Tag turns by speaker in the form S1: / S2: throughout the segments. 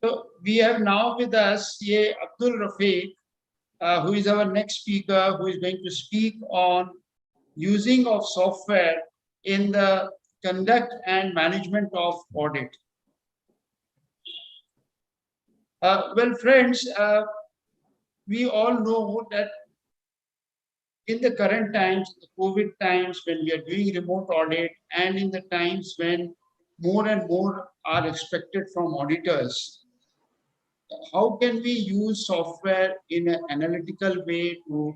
S1: So we have now with us CA Abdul Rafiq, who is our next speaker, who is going to speak on using of software in the conduct and management of audit. Well, friends, we all know that in the current times, the COVID times, when we are doing remote audit, and in the times when more and more are expected from auditors, how can we use software in an analytical way to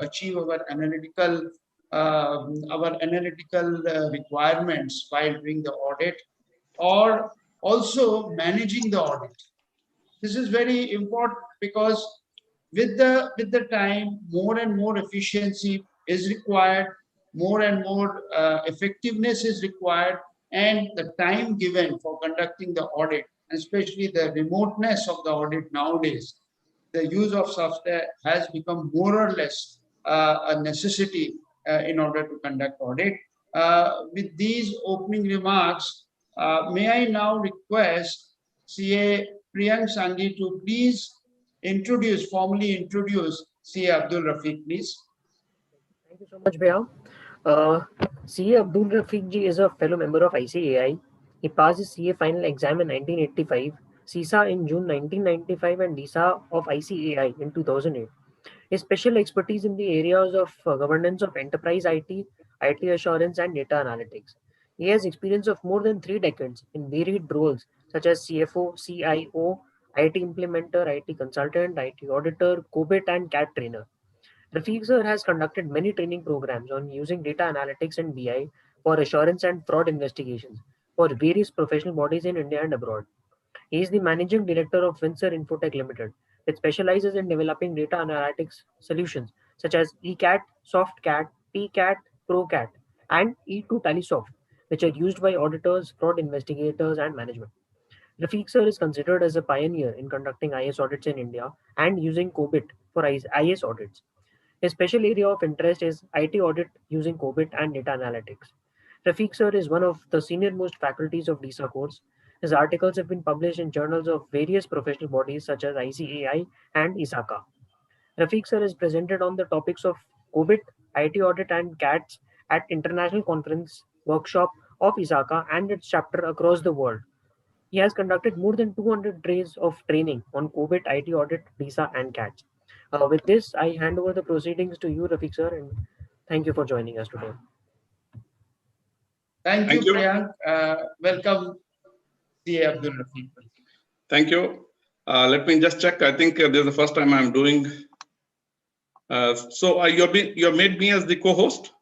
S1: achieve our analytical requirements while doing the audit, or also managing the audit? This is very important because with the time, more and more efficiency is required, more and more effectiveness is required, and the time given for conducting the audit, especially the remoteness of the audit nowadays, the use of software has become more or less a necessity in order to conduct audit. With these opening remarks, may I now request CA Priyank Sanghi to please formally introduce CA Abdul Rafiq, please.
S2: Thank you so much, Bhaiya. CA Abdul Rafiq ji is a fellow member of ICAI. He passed his CA final exam in 1985, CISA in June 1995, and DISA of ICAI in 2008. His special expertise in the areas of governance of enterprise IT, IT assurance, and data analytics. He has experience of more than 3 decades in varied roles such as CFO, CIO, IT implementer, IT consultant, IT auditor, COBIT, and CAT trainer. Rafiq sir has conducted many training programs on using data analytics and BI for assurance and fraud investigations for various professional bodies in India and abroad. He is the managing director of Windsor Infotech Limited, which specializes in developing data analytics solutions such as ECAT, SoftCAT, PCAT, ProCAT, and E2 TallySoft, which are used by auditors, fraud investigators, and management. Rafiq sir is considered as a pioneer in conducting IS audits in India and using COBIT for IS audits. His special area of interest is IT audit using COBIT and data analytics. Rafiq sir is one of the senior most faculties of DISA course. His articles have been published in journals of various professional bodies such as ICAI and ISACA. Rafiq sir is presented on the topics of COBIT, IT audit, and CATs at international conference workshop of ISACA and its chapter across the world. He has conducted more than 200 days of training on COBIT, IT audit, DISA, and CATs. With this, I hand over the proceedings to you, Rafiq sir, and thank you for joining us today.
S1: Thank you, Priyank. Welcome, CA Abdul Rafiq.
S3: Thank you. Let me just check. I think this is the first time I'm doing. So you have made me as the co-host?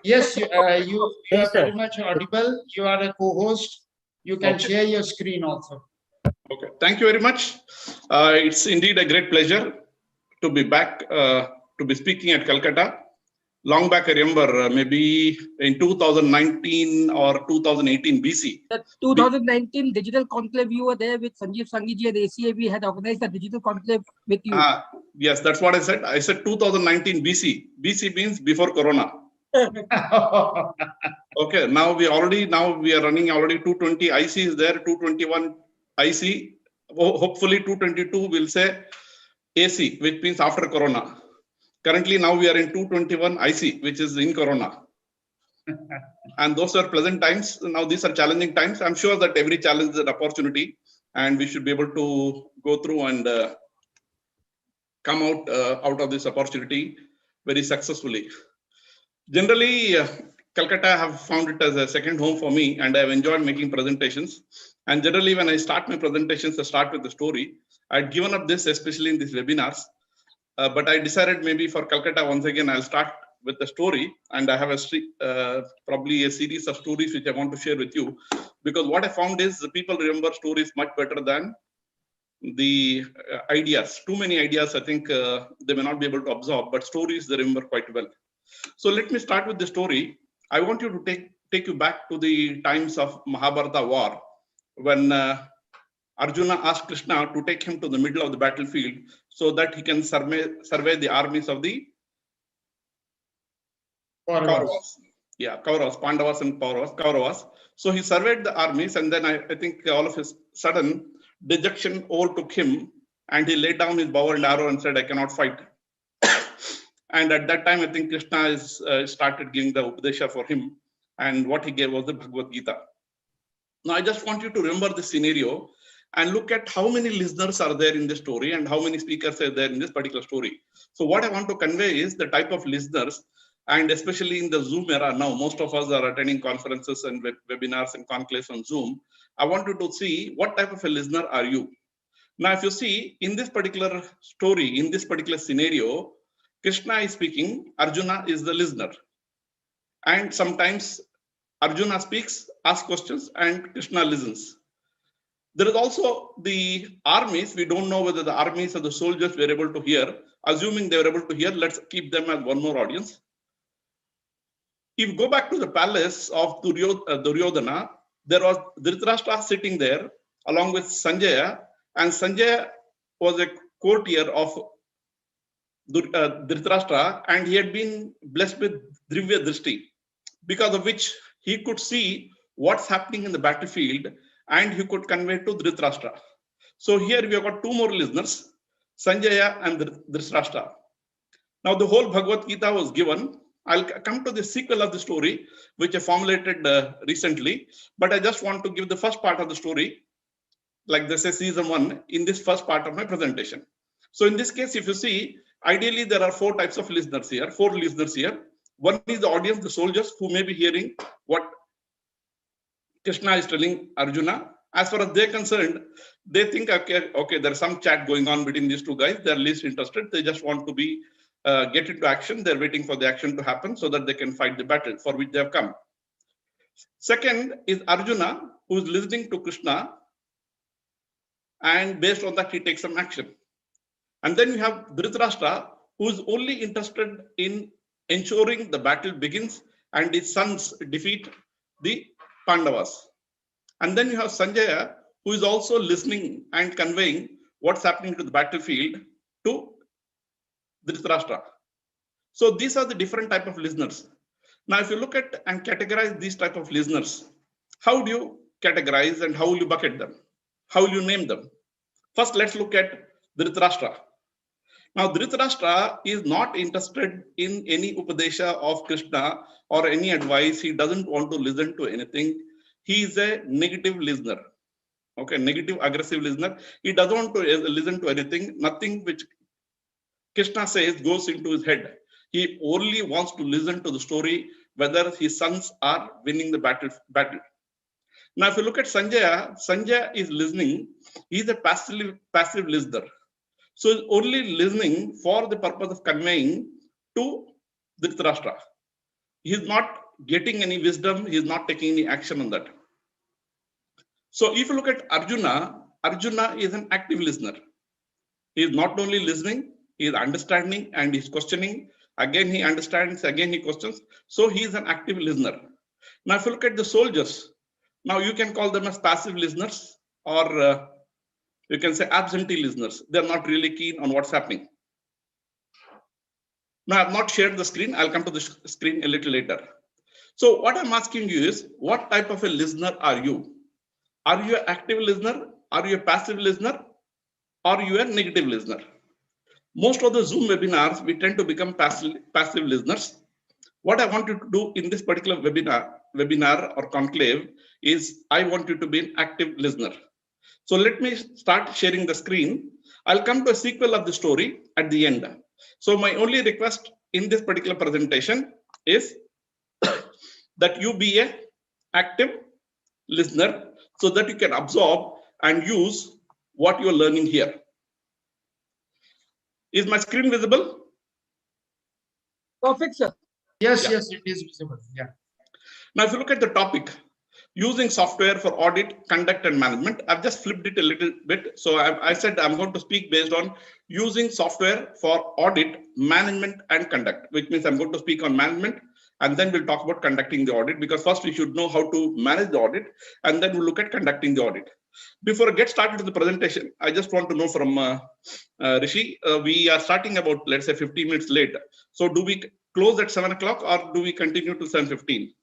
S1: Yes, you are very much audible. You are a co-host. You can share your screen also.
S3: Okay. Thank you very much. It's indeed a great pleasure to be back, to be speaking at Calcutta. Long back, I remember, maybe in 2019 or 2018 BC.
S4: The 2019 Digital Conclave, you were there with Sanjeev Sanghiji and ACAB had organized the Digital Conclave with you.
S3: Yes, that's what I said. I said 2019 BC. BC means before Corona. Okay, now we are running already 220 IC is there, 221 IC. Hopefully 222 will say AC, which means after Corona. Currently, now we are in 221 IC, which is in Corona. And those are pleasant times. Now these are challenging times. I'm sure that every challenge is an opportunity, and we should be able to go through and come out of this opportunity very successfully. Generally, Calcutta, I have found it as a second home for me, and I've enjoyed making presentations. And generally, when I start my presentations, I start with the story. I'd given up this, especially in these webinars, but I decided maybe for Calcutta, once again, I'll start with the story, and I have probably a series of stories which I want to share with you, because what I found is the people remember stories much better than the ideas. Too many ideas, I think they may not be able to absorb, but stories they remember quite well. So let me start with the story. I want you to take you back to the times of Mahabharata war, when Arjuna asked Krishna to take him to the middle of the battlefield so that he can survey the armies of the Kauravas. Kauravas, Pandavas and Kauravas. So he surveyed the armies, and then I think all of his sudden dejection overtook him, and he laid down his bow and arrow and said, I cannot fight. And at that time, I think Krishna started giving the Upadesha for him, and what he gave was the Bhagavad Gita. Now, I just want you to remember this scenario and look at how many listeners are there in this story and how many speakers are there in this particular story. So what I want to convey is the type of listeners, and especially in the Zoom era now, most of us are attending conferences and webinars and conclaves on Zoom. I want you to see what type of a listener are you. Now, if you see in this particular story, in this particular scenario, Krishna is speaking, Arjuna is the listener. And sometimes Arjuna speaks, asks questions, and Krishna listens. There is also the armies. We don't know whether the armies or the soldiers were able to hear. Assuming they were able to hear, let's keep them as one more audience. If you go back to the palace of Duryodhana, there was Dhritarashtra sitting there along with Sanjaya, and Sanjaya was a courtier of Dhritarashtra, and he had been blessed with Drivya Drishti, because of which he could see what's happening in the battlefield and he could convey to Dhritarashtra. So here we have got two more listeners, Sanjaya and Dhritarashtra. Now the whole Bhagavad Gita was given. I'll come to the sequel of the story, which I formulated recently, but I just want to give the first part of the story, like they say season 1, in this first part of my presentation. So in this case, if you see, ideally there are 4 types of listeners here, 4 listeners here. One is the audience, the soldiers, who may be hearing what Krishna is telling Arjuna. As far as they're concerned, they think, okay, there's some chat going on between these two guys. They're least interested. They just want to be get into action. They're waiting for the action to happen so that they can fight the battle for which they have come. Second is Arjuna, who is listening to Krishna, and based on that, he takes some action. And then you have Dhritarashtra, who is only interested in ensuring the battle begins and his sons defeat the Pandavas. And then you have Sanjaya, who is also listening and conveying what's happening to the battlefield to Dhritarashtra. So these are the different type of listeners. Now, if you look at and categorize these type of listeners, how do you categorize and how will you bucket them? How will you name them? First, let's look at Dhritarashtra. Now, Dhritarashtra is not interested in any Upadesha of Krishna or any advice. He doesn't want to listen to anything. He is a negative listener. Okay, negative, aggressive listener. He doesn't want to listen to anything. Nothing which Krishna says goes into his head. He only wants to listen to the story, whether his sons are winning the battle. Now, if you look at Sanjaya, Sanjaya is listening. He's a passive listener. So he's only listening for the purpose of conveying to Dhritarashtra. He's not getting any wisdom. He's not taking any action on that. So if you look at Arjuna, Arjuna is an active listener. He is not only listening, he is understanding and he's questioning. Again, he understands, again, he questions. So he is an active listener. Now, if you look at the soldiers, now you can call them as passive listeners, or you can say absentee listeners. They're not really keen on what's happening. Now, I've not shared the screen. I'll come to the screen a little later. So what I'm asking you is, what type of a listener are you? Are you an active listener? Are you a passive listener? Or are you a negative listener? Most of the Zoom webinars, we tend to become passive listeners. What I want you to do in this particular webinar or conclave is, I want you to be an active listener. So let me start sharing the screen. I'll come to a sequel of the story at the end. So my only request in this particular presentation is that you be an active listener so that you can absorb and use what you're learning here. Is my screen visible?
S4: Perfect, sir.
S1: Yes,
S3: Yeah.
S1: yes, it is visible. Yeah.
S3: Now, if you look at the topic, using software for audit, conduct, and management, I've just flipped it a little bit. So I said I'm going to speak based on using software for audit, management, and conduct, which means I'm going to speak on management, and then we'll talk about conducting the audit, because first we should know how to manage the audit, and then we'll look at conducting the audit. Before I get started with the presentation, I just want to know from Rishi, we are starting about, let's say, 15 minutes late. So do we close at 7 o'clock, or do we continue to 7:15?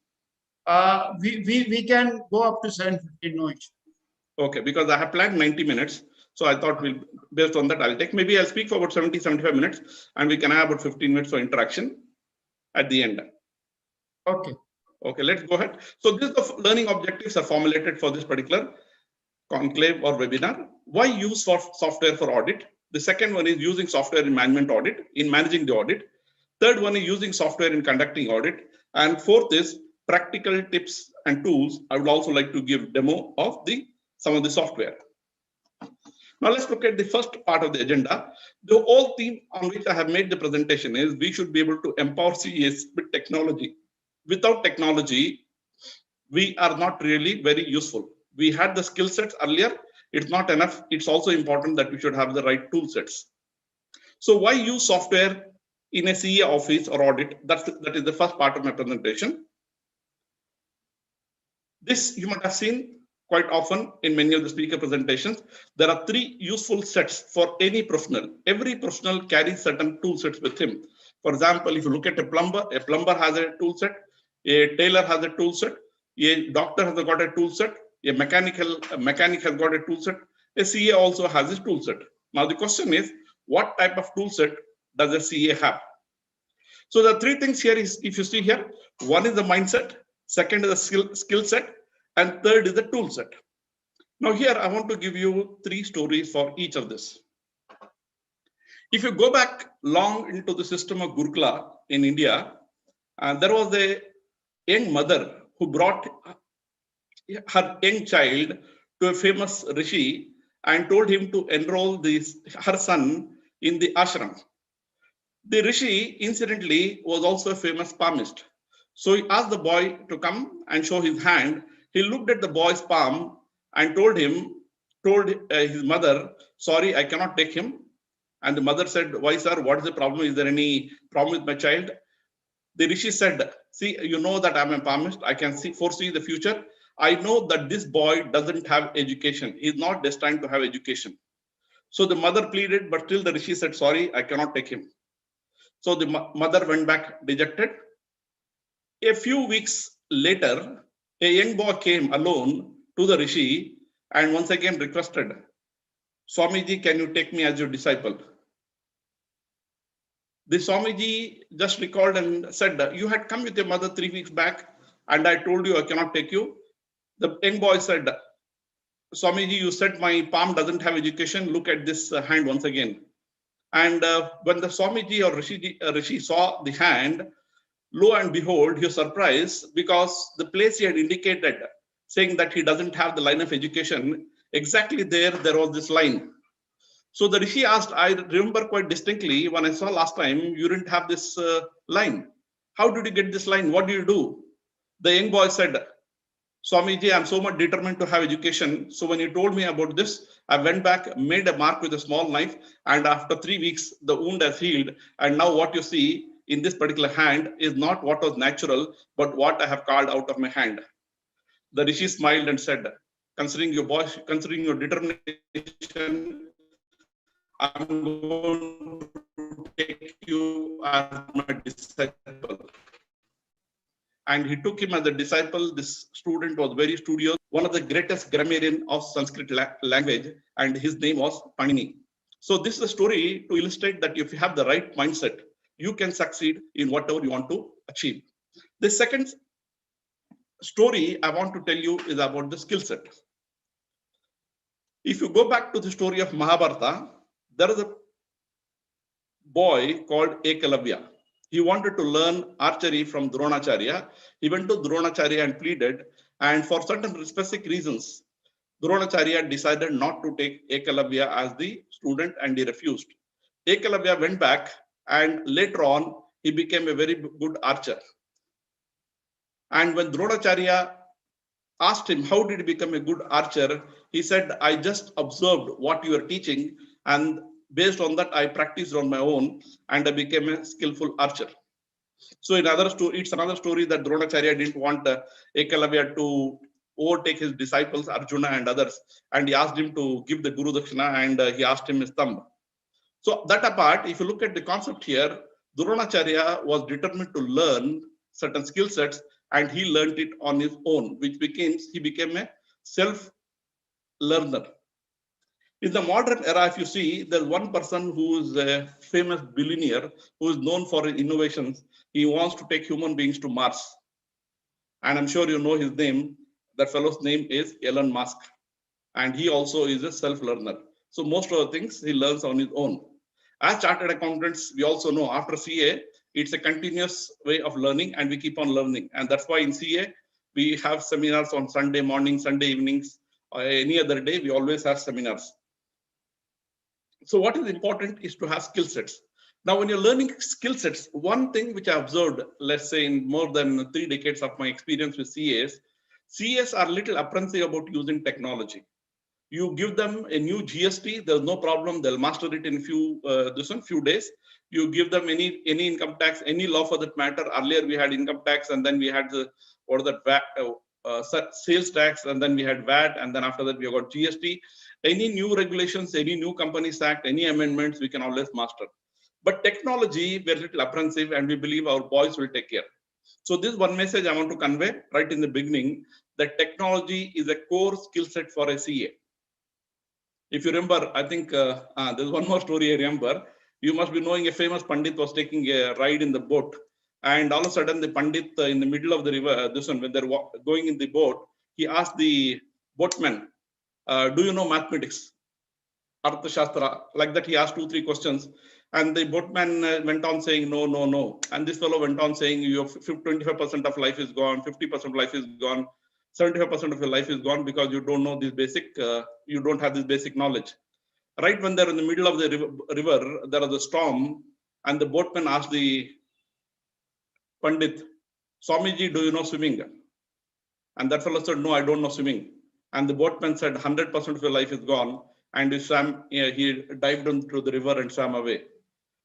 S1: We can go up to 7:15, no issue.
S3: Okay, because I have planned 90 minutes. So I thought based on that, I'll take, maybe I'll speak for about 70, 75 minutes, and we can have about 15 minutes for interaction at the end.
S1: Okay.
S3: Okay, let's go ahead. So this the learning objectives are formulated for this particular conclave or webinar. Why use software for audit? The second one is using software in management audit, in managing the audit. Third one is using software in conducting audit. And fourth is practical tips and tools. I would also like to give demo of some of the software. Now let's look at the first part of the agenda. The whole theme on which I have made the presentation is we should be able to empower CAs with technology. Without technology, we are not really very useful. We had the skill sets earlier. It's not enough. It's also important that we should have the right tool sets. So why use software in a CA office or audit? That is the first part of my presentation. This you might have seen quite often in many of the speaker presentations. There are three useful sets for any professional. Every professional carries certain tool sets with him. For example, if you look at a plumber has a tool set, a tailor has a tool set, a doctor has got a tool set, a mechanic has got a tool set, a CA also has a tool set. Now the question is, what type of tool set does a CA have? So the three things here is, if you see here, one is the mindset, second is the skill set, and third is the tool set. Now here I want to give you three stories for each of this. If you go back long into the system of Gurukula in India, there was a young mother who brought her young child to a famous rishi and told him to enroll her son in the ashram. The rishi, incidentally, was also a famous palmist. So he asked the boy to come and show his hand. He looked at the boy's palm and told his mother, sorry, I cannot take him. And the mother said, why, sir? What is the problem? Is there any problem with my child? The rishi said, see, you know that I'm a palmist. I can foresee the future. I know that this boy doesn't have education. He's not destined to have education. So the mother pleaded, but still the rishi said, sorry, I cannot take him. So the mother went back dejected. A few weeks later, a young boy came alone to the rishi and once again requested, Swamiji, can you take me as your disciple? The Swamiji just recalled and said, you had come with your mother 3 weeks back and I told you I cannot take you. The young boy said, Swamiji, you said my palm doesn't have education. Look at this hand once again. And when the Swamiji or Rishi saw the hand, lo and behold, he was surprised because the place he had indicated, saying that he doesn't have the line of education, exactly there was this line. So the Rishi asked, I remember quite distinctly when I saw last time, you didn't have this line. How did you get this line? What do you do? The young boy said, Swamiji, I'm so much determined to have education. So when you told me about this, I went back, made a mark with a small knife, and after 3 weeks, the wound has healed. And now what you see in this particular hand is not what was natural, but what I have carved out of my hand. The Rishi smiled and said, considering your determination, I'm going to take you as my disciple. And he took him as a disciple. This student was very studious, one of the greatest grammarian of Sanskrit language, and his name was Panini. So this is a story to illustrate that if you have the right mindset, you can succeed in whatever you want to achieve. The second story I want to tell you is about the skill set. If you go back to the story of Mahabharata, there is a boy called Ekalavya. He wanted to learn archery from Dronacharya. He went to Dronacharya and pleaded, and for certain specific reasons, Dronacharya decided not to take Ekalavya as the student and he refused. Ekalavya went back and later on, he became a very good archer. And when Dronacharya asked him, how did he become a good archer? He said, I just observed what you are teaching, and based on that, I practiced on my own and I became a skillful archer. So it's another story that Dronacharya didn't want Ekalavya to overtake his disciples, Arjuna and others. And he asked him to give the Guru Dakshina and he asked him his thumb. So that apart, if you look at the concept here, Dronacharya was determined to learn certain skill sets, and he learned it on his own, which he became a self-learner. In the modern era, if you see, there's one person who is a famous billionaire who is known for his innovations. He wants to take human beings to Mars. And I'm sure you know his name. That fellow's name is Elon Musk. And he also is a self-learner. So most of the things he learns on his own. As chartered accountants, we also know after CA, it's a continuous way of learning and we keep on learning. And that's why in CA, we have seminars on Sunday morning, Sunday evenings, or any other day, we always have seminars. So what is important is to have skill sets. Now, when you're learning skill sets, one thing which I observed, let's say in more than 3 decades of my experience with CAs are little apprehensive about using technology. You give them a new GST, there's no problem. They'll master it in few days. You give them any income tax, any law for that matter. Earlier we had income tax, and then we had sales tax, and then we had VAT, and then after that we got GST. Any new regulations, any new Companies Act, any amendments, we can always master. But technology, we're a little apprehensive, and we believe our boys will take care. So this is one message I want to convey right in the beginning, that technology is a core skill set for a CA. If you remember, I think there's one more story I remember. You must be knowing a famous Pandit was taking a ride in the boat, and all of a sudden the Pandit in the middle of the river, when they're going in the boat, he asked the boatman, do you know mathematics? Artha Shastra, like that he asked 2-3 questions. And the boatman went on saying, no, no, no. And this fellow went on saying, your 25% of life is gone, 50% of life is gone, 75% of your life is gone because you don't know this basic, you don't have this basic knowledge. Right when they're in the middle of the river, there was a storm, and the boatman asked the Pandit, Swamiji, do you know swimming? And that fellow said, no, I don't know swimming. And the boatman said, 100% of your life is gone. And he dived into the river and swam away.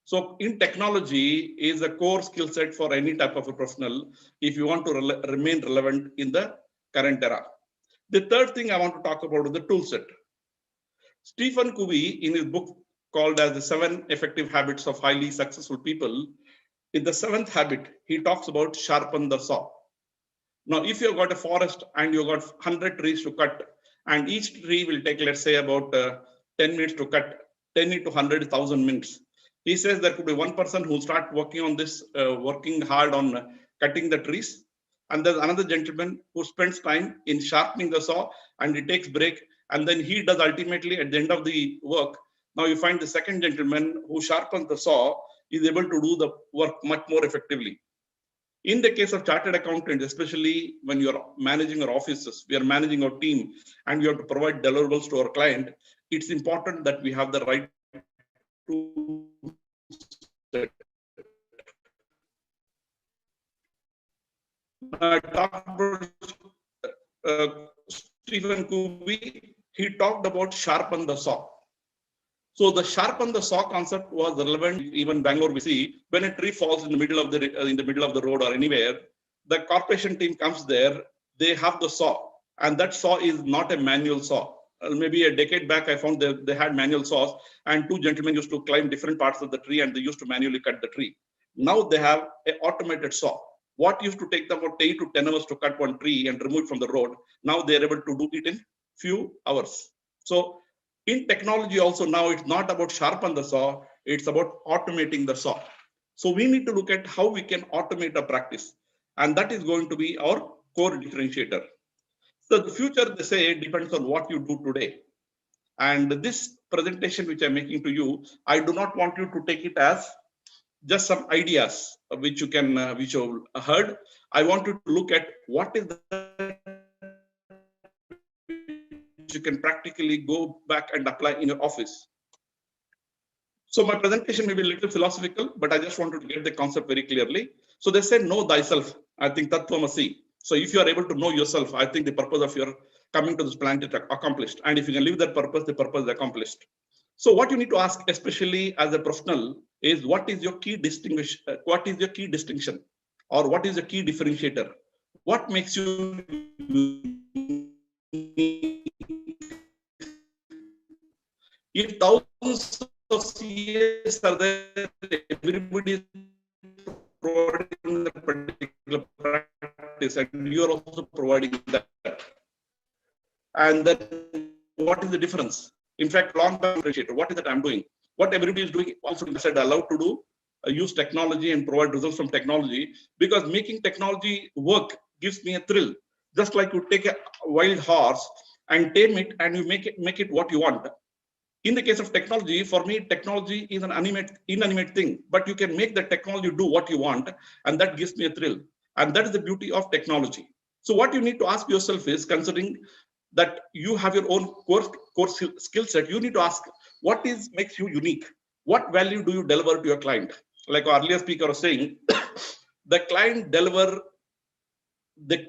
S3: So in technology is a core skill set for any type of a professional if you want to remain relevant in the current era. The third thing I want to talk about is the tool set. Stephen Covey, in his book called as the 7 Effective Habits of Highly Successful People, in the 7th habit, he talks about sharpen the saw. Now, if you've got a forest and you've got 100 trees to cut, and each tree will take, let's say, about 10 minutes to cut, 10 into 100,000 minutes. He says there could be one person who start working on this, working hard on cutting the trees. And there's another gentleman who spends time in sharpening the saw, and he takes break. And then he does ultimately at the end of the work. Now you find the second gentleman who sharpens the saw is able to do the work much more effectively. In the case of chartered accountants, especially when you're managing our offices, we are managing our team, and we have to provide deliverables to our client, it's important that we have the right tool set. I talked about Stephen Covey. He talked about sharpen the saw. So the sharpen the saw concept was relevant. Even Bangalore, we see when a tree falls in the middle of the road or anywhere, the corporation team comes there. They have the saw, and that saw is not a manual saw. Maybe a decade back, I found they had manual saws, and 2 gentlemen used to climb different parts of the tree, and they used to manually cut the tree. Now they have an automated saw. What used to take them about 8 to 10 hours to cut one tree and remove it from the road, now they're able to do it in few hours. So in technology also now it's not about sharpen the saw, it's about automating the saw. So we need to look at how we can automate a practice, and that is going to be our core differentiator. So the future, they say, depends on what you do today. And this presentation which I'm making to you, I do not want you to take it as just some ideas which you can, which you heard. I want you to look at what is the you can practically go back and apply in your office. So my presentation may be a little philosophical, but I just wanted to get the concept very clearly. So they say, know thyself. I think Tattvamasi. So if you are able to know yourself, I think the purpose of your coming to this planet is accomplished. And if you can live that purpose, the purpose is accomplished. So what you need to ask, especially as a professional, is what is your key distinguish? What is your key distinction, or what is the key differentiator? What makes you unique? If thousands of CAs are there, everybody is providing the particular practice, and you are also providing that. And then what is the difference? In fact, long-term differentiator, what is that I'm doing? What everybody is doing, also said allowed to do, use technology and provide results from technology, because making technology work gives me a thrill. Just like you take a wild horse and tame it and you make it what you want. In the case of technology, for me, technology is an inanimate thing, but you can make the technology do what you want, and that gives me a thrill. And that is the beauty of technology. So what you need to ask yourself is, considering that you have your own core skill set, you need to ask, what makes you unique? What value do you deliver to your client? Like our earlier speaker was saying, the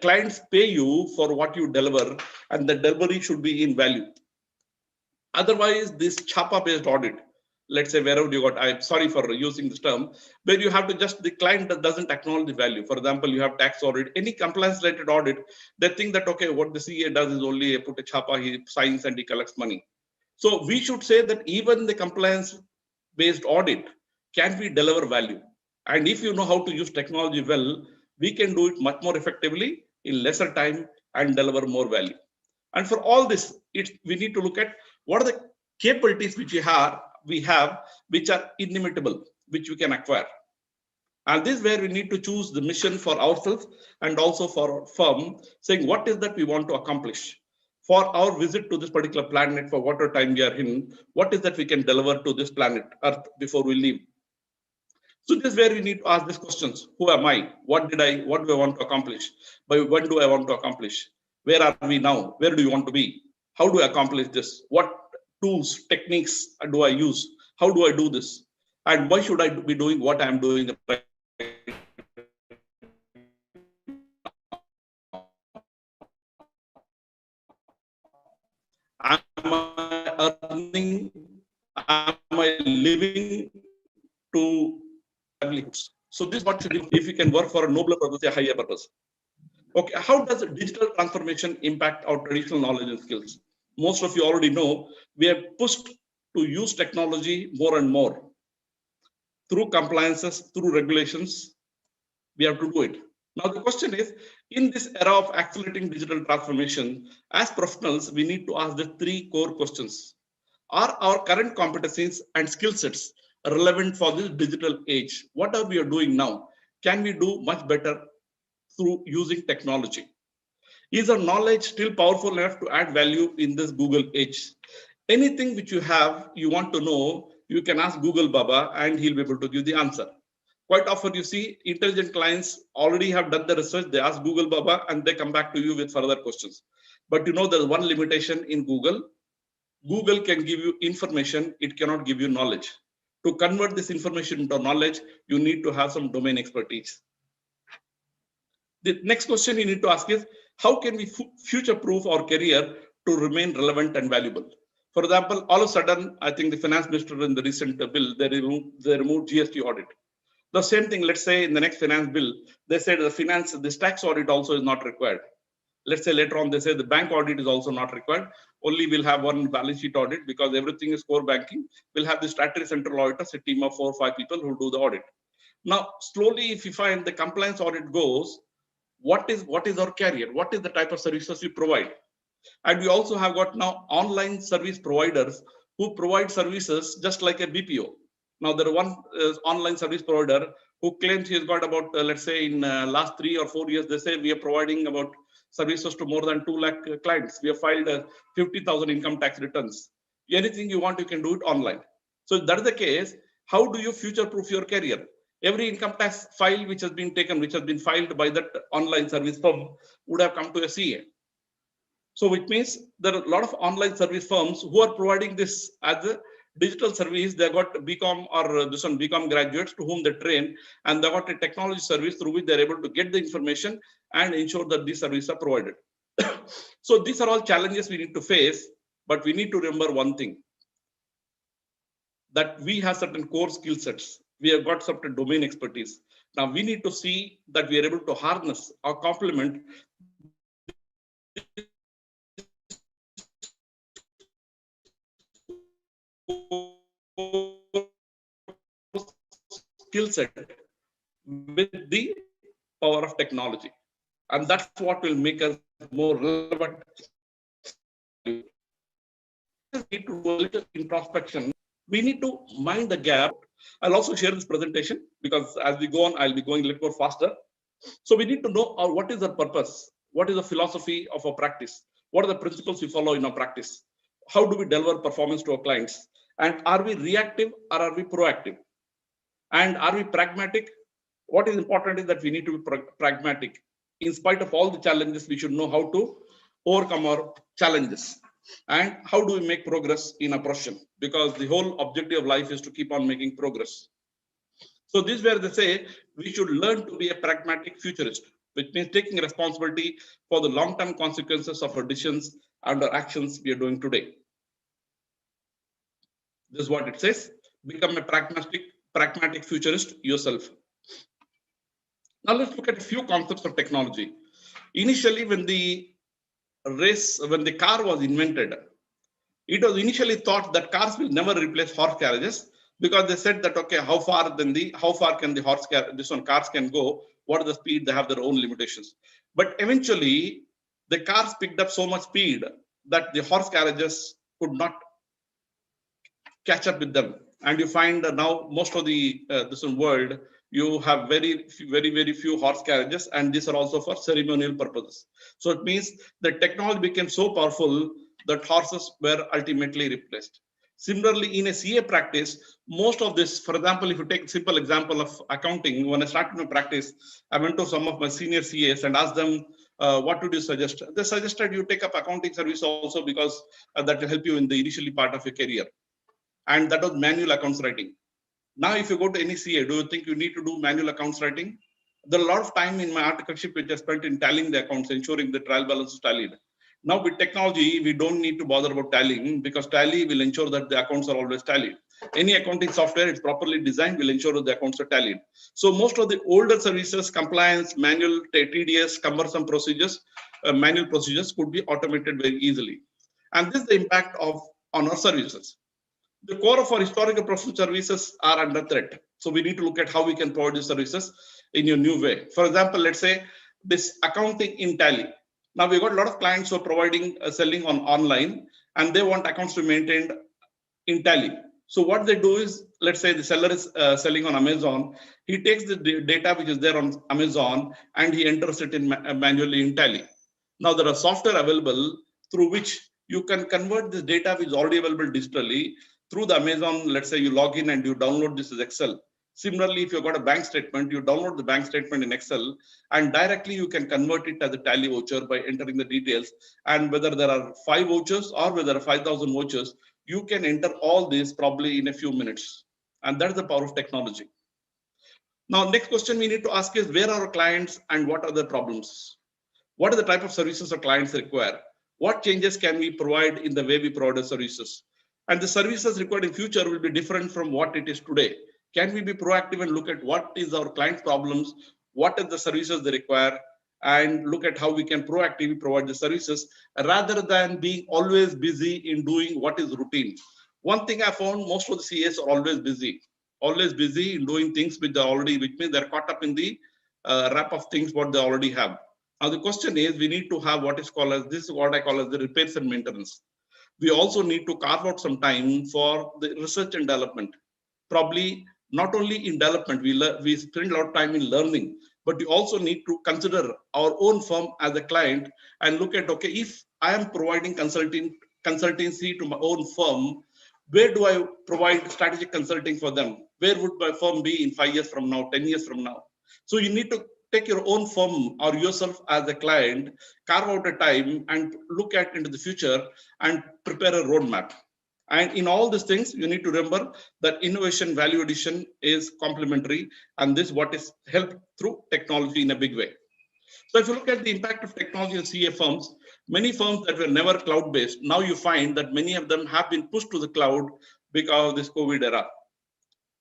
S3: clients pay you for what you deliver, and the delivery should be in value. Otherwise, this CHAPA-based audit, let's say wherever you got, I'm sorry for using this term, where you have to just, the client that doesn't acknowledge the value. For example, you have tax audit, any compliance related audit, they think that, okay, what the CA does is only put a CHAPA, he signs and he collects money. So we should say that even the compliance-based audit can we deliver value. And if you know how to use technology well, we can do it much more effectively in lesser time and deliver more value. And for all this, we need to look at what are the capabilities which we have, which are inimitable, which we can acquire. And this is where we need to choose the mission for ourselves and also for our firm, saying what is that we want to accomplish. For our visit to this particular planet, for whatever time we are in, what is that we can deliver to this planet Earth before we leave? So this is where we need to ask these questions. Who am I? What do I want to accomplish? By when do I want to accomplish? Where are we now? Where do you want to be? How do I accomplish this? What tools, techniques do I use? How do I do this? And why should I be doing what I'm doing right now? Am I earning? Am I living to livelihoods? So this is what should be, if you can work for a nobler purpose, a higher purpose. Okay, how does digital transformation impact our traditional knowledge and skills? Most of you already know, we have pushed to use technology more and more. Through compliances, through regulations, we have to do it. Now the question is, in this era of accelerating digital transformation, as professionals, we need to ask the three core questions. Are our current competencies and skill sets relevant for this digital age? What are we doing now? Can we do much better through using technology? Is our knowledge still powerful enough to add value in this Google age? Anything which you have, you want to know, you can ask Google Baba and he'll be able to give the answer. Quite often you see intelligent clients already have done the research, they ask Google Baba and they come back to you with further questions. But you know, there's one limitation in Google. Google can give you information, it cannot give you knowledge. To convert this information into knowledge, you need to have some domain expertise. The next question you need to ask is, how can we future-proof our career to remain relevant and valuable? For example, all of a sudden, I think the finance minister in the recent bill, they removed GST audit. The same thing, let's say in the next finance bill, they said this tax audit also is not required. Let's say later on, they say the bank audit is also not required. Only we'll have one balance sheet audit because everything is core banking. We'll have the statutory central auditors, a team of 4 or 5 people who do the audit. Now, slowly, if you find the compliance audit goes, what is our career? What is the type of services we provide? And we also have got now online service providers who provide services just like a BPO. Now there are one online service provider who claims he has got about, let's say in last 3 or 4 years, they say we are providing about services to more than 2 lakh clients. We have filed 50,000 income tax returns. Anything you want, you can do it online. So if that is the case, how do you future-proof your career? Every income tax file which has been taken, which has been filed by that online service firm would have come to a CA. So which means there are a lot of online service firms who are providing this as a digital service. They got BCom or this one BCom graduates to whom they train, and they got a technology service through which they're able to get the information and ensure that these services are provided. So these are all challenges we need to face, but we need to remember one thing, that we have certain core skill sets. We have got certain domain expertise. Now we need to see that we are able to harness or complement skill set with the power of technology. And that's what will make us more relevant. We need to do a little introspection. We need to mind the gap. I'll also share this presentation because as we go on, I'll be going a little more faster. So we need to know what is our purpose, what is the philosophy of our practice, what are the principles we follow in our practice, how do we deliver performance to our clients, and are we reactive or are we proactive, and are we pragmatic? What is important is that we need to be pragmatic. In spite of all the challenges, we should know how to overcome our challenges. And how do we make progress in a profession? Because the whole objective of life is to keep on making progress. So this is where they say we should learn to be a pragmatic futurist, which means taking responsibility for the long-term consequences of our decisions and our actions we are doing today. This is what it says. Become a pragmatic futurist yourself. Now let's look at a few concepts of technology. Initially, when the car was invented, it was initially thought that cars will never replace horse carriages, because they said that, okay, how far can the cars can go? What is the speed? They have their own limitations. But eventually, the cars picked up so much speed that the horse carriages could not catch up with them. And you find now most of the world, you have very few horse carriages, and these are also for ceremonial purposes. So it means the technology became so powerful that horses were ultimately replaced. Similarly, in a CA practice, most of this, for example, if you take a simple example of accounting, when I started my practice, I went to some of my senior CAs and asked them, what would you suggest? They suggested you take up accounting service also, because that will help you in the initially part of your career. And that was manual accounts writing. Now, if you go to any CA, do you think you need to do manual accounts writing? There are a lot of time in my articleship which I spent in tallying the accounts, ensuring the trial balance is tallied. Now with technology, we don't need to bother about tallying, because tally will ensure that the accounts are always tallied. Any accounting software, it's properly designed, will ensure that the accounts are tallied. So most of the older services, compliance, manual, TDS, cumbersome procedures, manual procedures could be automated very easily. And this is the impact on our services. The core of our historical professional services are under threat. So we need to look at how we can provide these services in a new way. For example, let's say this accounting in Tally. Now we've got a lot of clients who are providing selling on online, and they want accounts to be maintained in Tally. So what they do is, let's say the seller is selling on Amazon. He takes the data which is there on Amazon and he enters it in manually in Tally. Now there are software available through which you can convert this data which is already available digitally through the Amazon. Let's say you log in and you download this as Excel. Similarly, if you've got a bank statement, you download the bank statement in Excel, and directly you can convert it as a Tally voucher by entering the details. And whether there are 5 vouchers or whether there are 5,000 vouchers, you can enter all this probably in a few minutes. And that's the power of technology. Now, next question we need to ask is, where are our clients and what are the problems? What are the type of services our clients require? What changes can we provide in the way we provide our services? And the services required in future will be different from what it is today. Can we be proactive and look at what is our client's problems, what are the services they require, and look at how we can proactively provide the services rather than being always busy in doing what is routine. One thing I found, most of the CAs are always busy in doing things which means they're caught up in the wrap of things what they already have. Now the question is, we need to have what is called as, this is what I call as the repairs and maintenance. We also need to carve out some time for the research and development. Probably not only in development, we spend a lot of time in learning, but we also need to consider our own firm as a client and look at, okay, if I am providing consultancy to my own firm, where do I provide strategic consulting for them? Where would my firm be in 5 years from now, 10 years from now? So you need to take your own firm or yourself as a client, carve out a time and look at into the future and prepare a roadmap. And in all these things, you need to remember that innovation value addition is complementary, and this is what is helped through technology in a big way. So if you look at the impact of technology on CA firms, many firms that were never cloud-based, now you find that many of them have been pushed to the cloud because of this COVID era.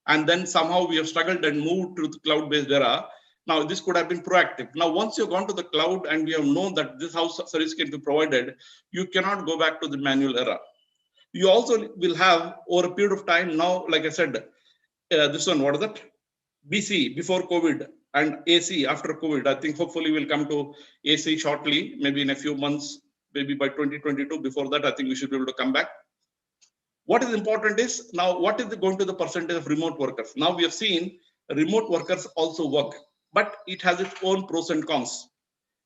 S3: And then somehow we have struggled and moved to the cloud-based era. Now, this could have been proactive. Now, once you've gone to the cloud and we have known that this is how service can be provided, you cannot go back to the manual era. You also will have, over a period of time now, like I said, this one, what is that? BC before COVID and AC after COVID. I think hopefully we'll come to AC shortly, maybe in a few months, maybe by 2022. Before that, I think we should be able to come back. What is important is now what is going to the percentage of remote workers? Now we have seen remote workers also work, but it has its own pros and cons.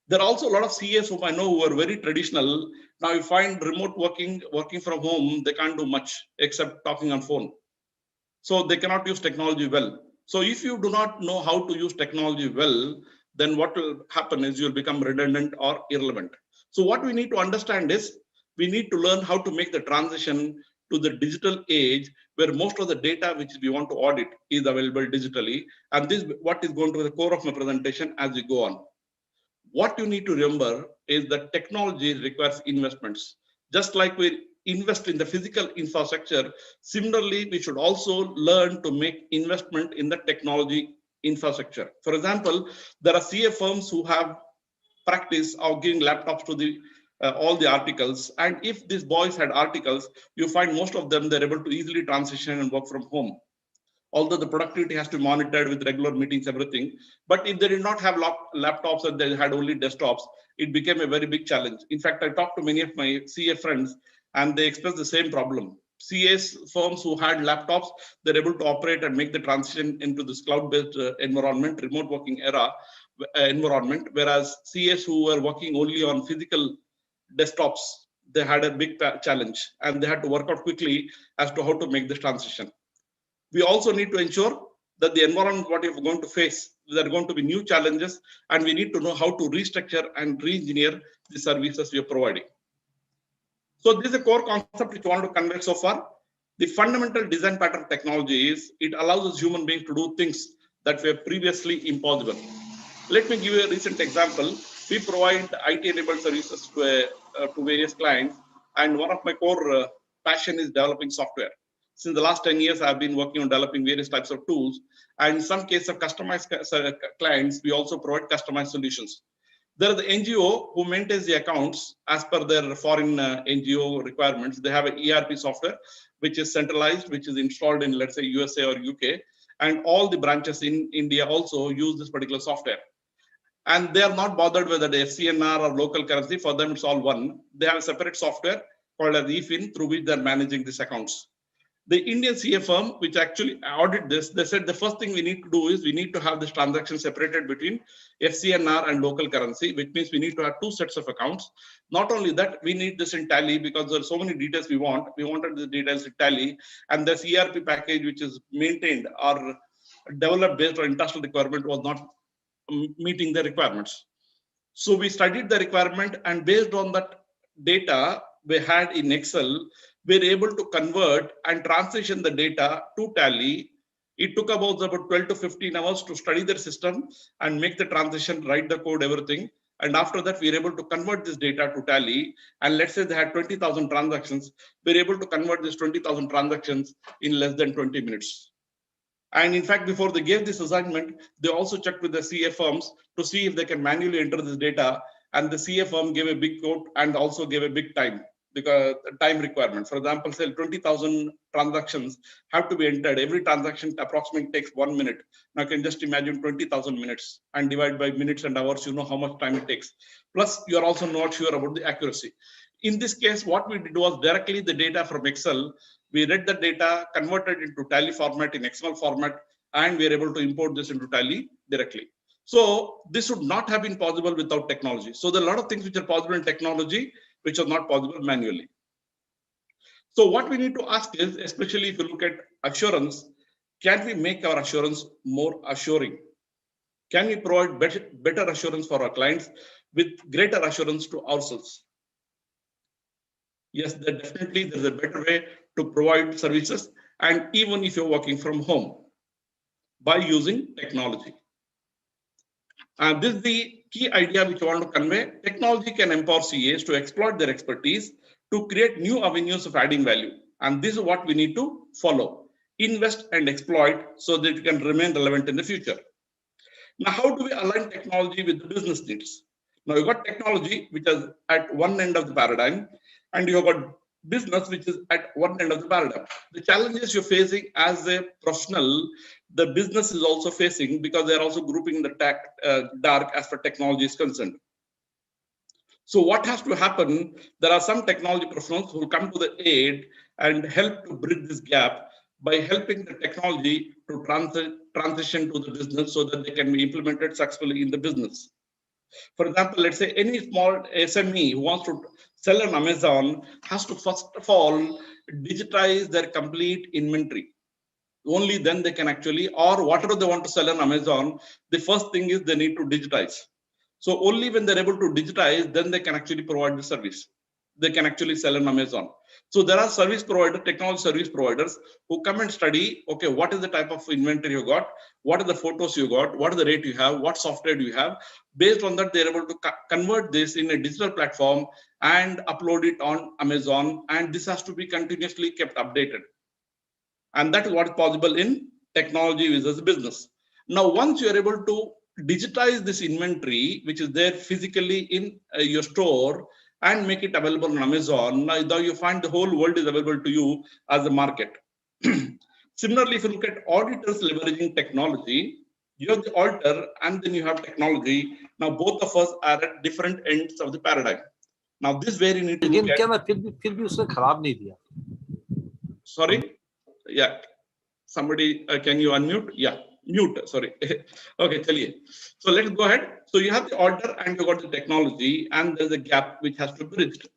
S3: There are also a lot of CAs whom I know who are very traditional. Now you find remote working from home, they can't do much except talking on phone. So they cannot use technology well. So if you do not know how to use technology well, then what will happen is you'll become redundant or irrelevant. So what we need to understand is we need to learn how to make the transition to the digital age where most of the data which we want to audit is available digitally. And this what is going to be the core of my presentation as we go on. What you need to remember is that technology requires investments. Just like we invest in the physical infrastructure, similarly, we should also learn to make investment in the technology infrastructure. For example, there are CA firms who have practice of giving laptops to the all the articles. And if these boys had articles, you find most of them, they're able to easily transition and work from home. Although the productivity has to be monitored with regular meetings, everything. But if they did not have laptops and they had only desktops, it became a very big challenge. In fact, I talked to many of my CA friends and they expressed the same problem. CAs firms who had laptops, they're able to operate and make the transition into this cloud-based environment, remote working era environment, whereas CAs who were working only on physical desktops, they had a big challenge and they had to work out quickly as to how to make this transition. We also need to ensure that the environment what you're going to face, there are going to be new challenges, and we need to know how to restructure and re-engineer the services we are providing. So this is a core concept which I want to convey so far. The fundamental design pattern of technology is it allows us human beings to do things that were previously impossible. Let me give you a recent example. We provide IT-enabled services to various clients, and one of my core passion is developing software. Since the last 10 years, I've been working on developing various types of tools. And in some cases of customized clients, we also provide customized solutions. There is the NGO who maintains the accounts as per their foreign NGO requirements. They have an ERP software, which is centralized, which is installed in, let's say, USA or UK. And all the branches in India also use this particular software. And they are not bothered whether the FCNR or local currency. For them, it's all one. They have a separate software called as eFin through which they're managing these accounts. The Indian CA firm, which actually audited this, they said the first thing we need to do is we need to have this transaction separated between FCNR and local currency, which means we need to have two sets of accounts. Not only that, we need this in Tally because there are so many details we want. We wanted the details in Tally, and this ERP package, which is maintained or developed based on industrial requirement, was not meeting the requirements. So we studied the requirement, and based on that data we had in Excel, we're able to convert and transition the data to Tally. It took about 12 to 15 hours to study their system and make the transition, write the code, everything. And after that, we're able to convert this data to Tally. And let's say they had 20,000 transactions. We're able to convert this 20,000 transactions in less than 20 minutes. And in fact, before they gave this assignment, they also checked with the CA firms to see if they can manually enter this data. And the CA firm gave a big quote and also gave a big time, because time requirement. For example, say 20,000 transactions have to be entered. Every transaction approximately takes 1 minute. Now you can just imagine 20,000 minutes and divide by minutes and hours, you know how much time it takes. Plus, you're also not sure about the accuracy. In this case, what we did was directly the data from Excel. We read the data, converted into Tally format in XML format, and we are able to import this into Tally directly. So this would not have been possible without technology. So there are a lot of things which are possible in technology, which are not possible manually. So what we need to ask is, especially if you look at assurance, can we make our assurance more assuring? Can we provide better assurance for our clients with greater assurance to ourselves? Yes, definitely there's a better way to provide services, and even if you're working from home, by using technology. And this is the key idea which I want to convey. Technology can empower CAs to exploit their expertise to create new avenues of adding value. And this is what we need to follow, invest and exploit so that it can remain relevant in the future. Now, how do we align technology with the business needs? Now, you've got technology, which is at one end of the paradigm, and you've got business which is at one end of the paradigm. The challenges you're facing as a professional, the business is also facing, because they're also grouping the dark as far technology is concerned. So what has to happen? There are some technology professionals who will come to the aid and help to bridge this gap by helping the technology to transition to the business so that they can be implemented successfully in the business. For example, let's say any small SME who wants to sell on Amazon has to first of all digitize their complete inventory. Only then they can actually, or whatever they want to sell on Amazon, the first thing is they need to digitize. So only when they're able to digitize, then they can actually provide the service. They can actually sell on Amazon. So there are service providers, technology service providers who come and study, okay, what is the type of inventory you got? What are the photos you got? What is the rate you have? What software do you have? Based on that, they're able to convert this in a digital platform and upload it on Amazon. And this has to be continuously kept updated. And that is what is possible in technology versus business. Now, once you are able to digitize this inventory, which is there physically in your store, and make it available on Amazon, now you find the whole world is available to you as a market. Similarly, if you look at auditors leveraging technology, you have the auditor and then you have technology. Now, both of us are at different ends of the paradigm. Now, this is where you need to look at. Sorry? Yeah. Somebody, can you unmute? Yeah. Mute, sorry. Okay, chaliye. So let's go ahead. So you have the order and you got the technology, and there's a gap which has to be bridged.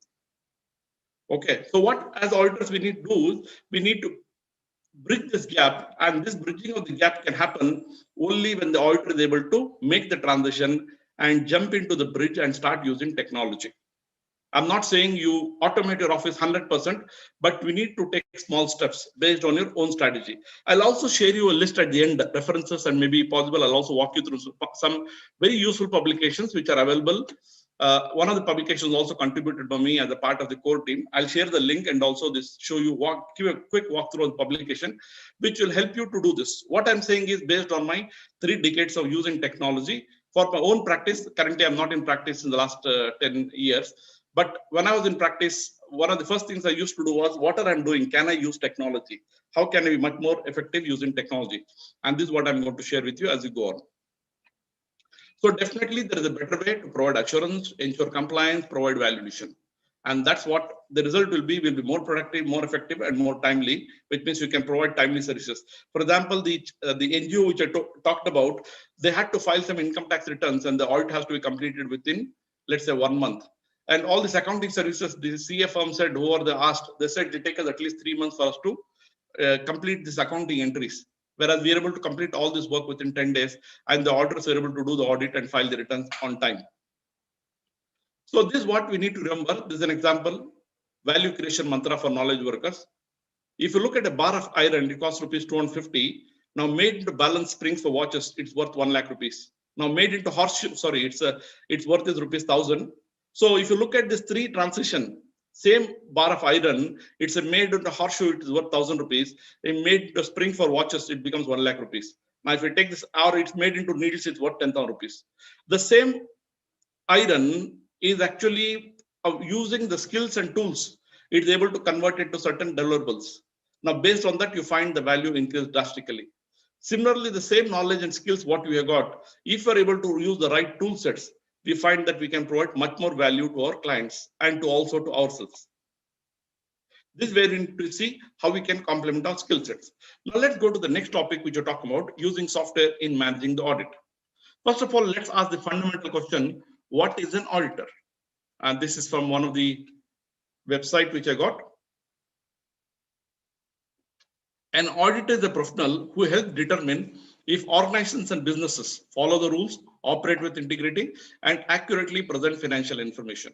S3: Okay, so what as auditors we need to do is we need to bridge this gap, and this bridging of the gap can happen only when the auditor is able to make the transition and jump into the bridge and start using technology. I'm not saying you automate your office 100%, but we need to take small steps based on your own strategy. I'll also share you a list at the end, references, and maybe possible, I'll also walk you through some very useful publications which are available. One of the publications also contributed by me as a part of the core team. I'll share the link and also this show you give a quick walkthrough of the publication, which will help you to do this. What I'm saying is based on my 3 decades of using technology for my own practice. Currently, I'm not in practice in the last 10 years. But when I was in practice, one of the first things I used to do was, whatever I'm doing, can I use technology? How can I be much more effective using technology? And this is what I'm going to share with you as we go on. So definitely there is a better way to provide assurance, ensure compliance, provide value addition. And that's what the result will be more productive, more effective, and more timely, which means you can provide timely services. For example, the NGO which I talked about, they had to file some income tax returns and the audit has to be completed within, let's say, 1 month. And all these accounting services, the CA firm said, who are they asked, they said they take us at least 3 months for us to complete this accounting entries. Whereas we are able to complete all this work within 10 days, and the auditors are able to do the audit and file the returns on time. So this is what we need to remember. This is an example, value creation mantra for knowledge workers. If you look at a bar of iron, it costs rupees 250. Now made into balance springs for watches, it's worth 1 lakh rupees. Now made into horseshoe, sorry, it's worth is rupees 1,000. So if you look at this 3 transition, same bar of iron, it's a made into horseshoe, it is worth 1,000 rupees. A made into spring for watches, it becomes 1 lakh rupees. Now if you take this, or it's made into needles, it's worth 10,000 rupees. The same iron is actually using the skills and tools. It's able to convert it to certain deliverables. Now based on that, you find the value increase drastically. Similarly, the same knowledge and skills what we have got, if we're able to use the right tool sets, we find that we can provide much more value to our clients and to also to ourselves. This is where we need to see how we can complement our skill sets. Now let's go to the next topic which you're talking about, using software in managing the audit. First of all, let's ask the fundamental question, what is an auditor? And this is from one of the website which I got. An auditor is a professional who helps determine if organizations and businesses follow the rules, operate with integrity, and accurately present financial information.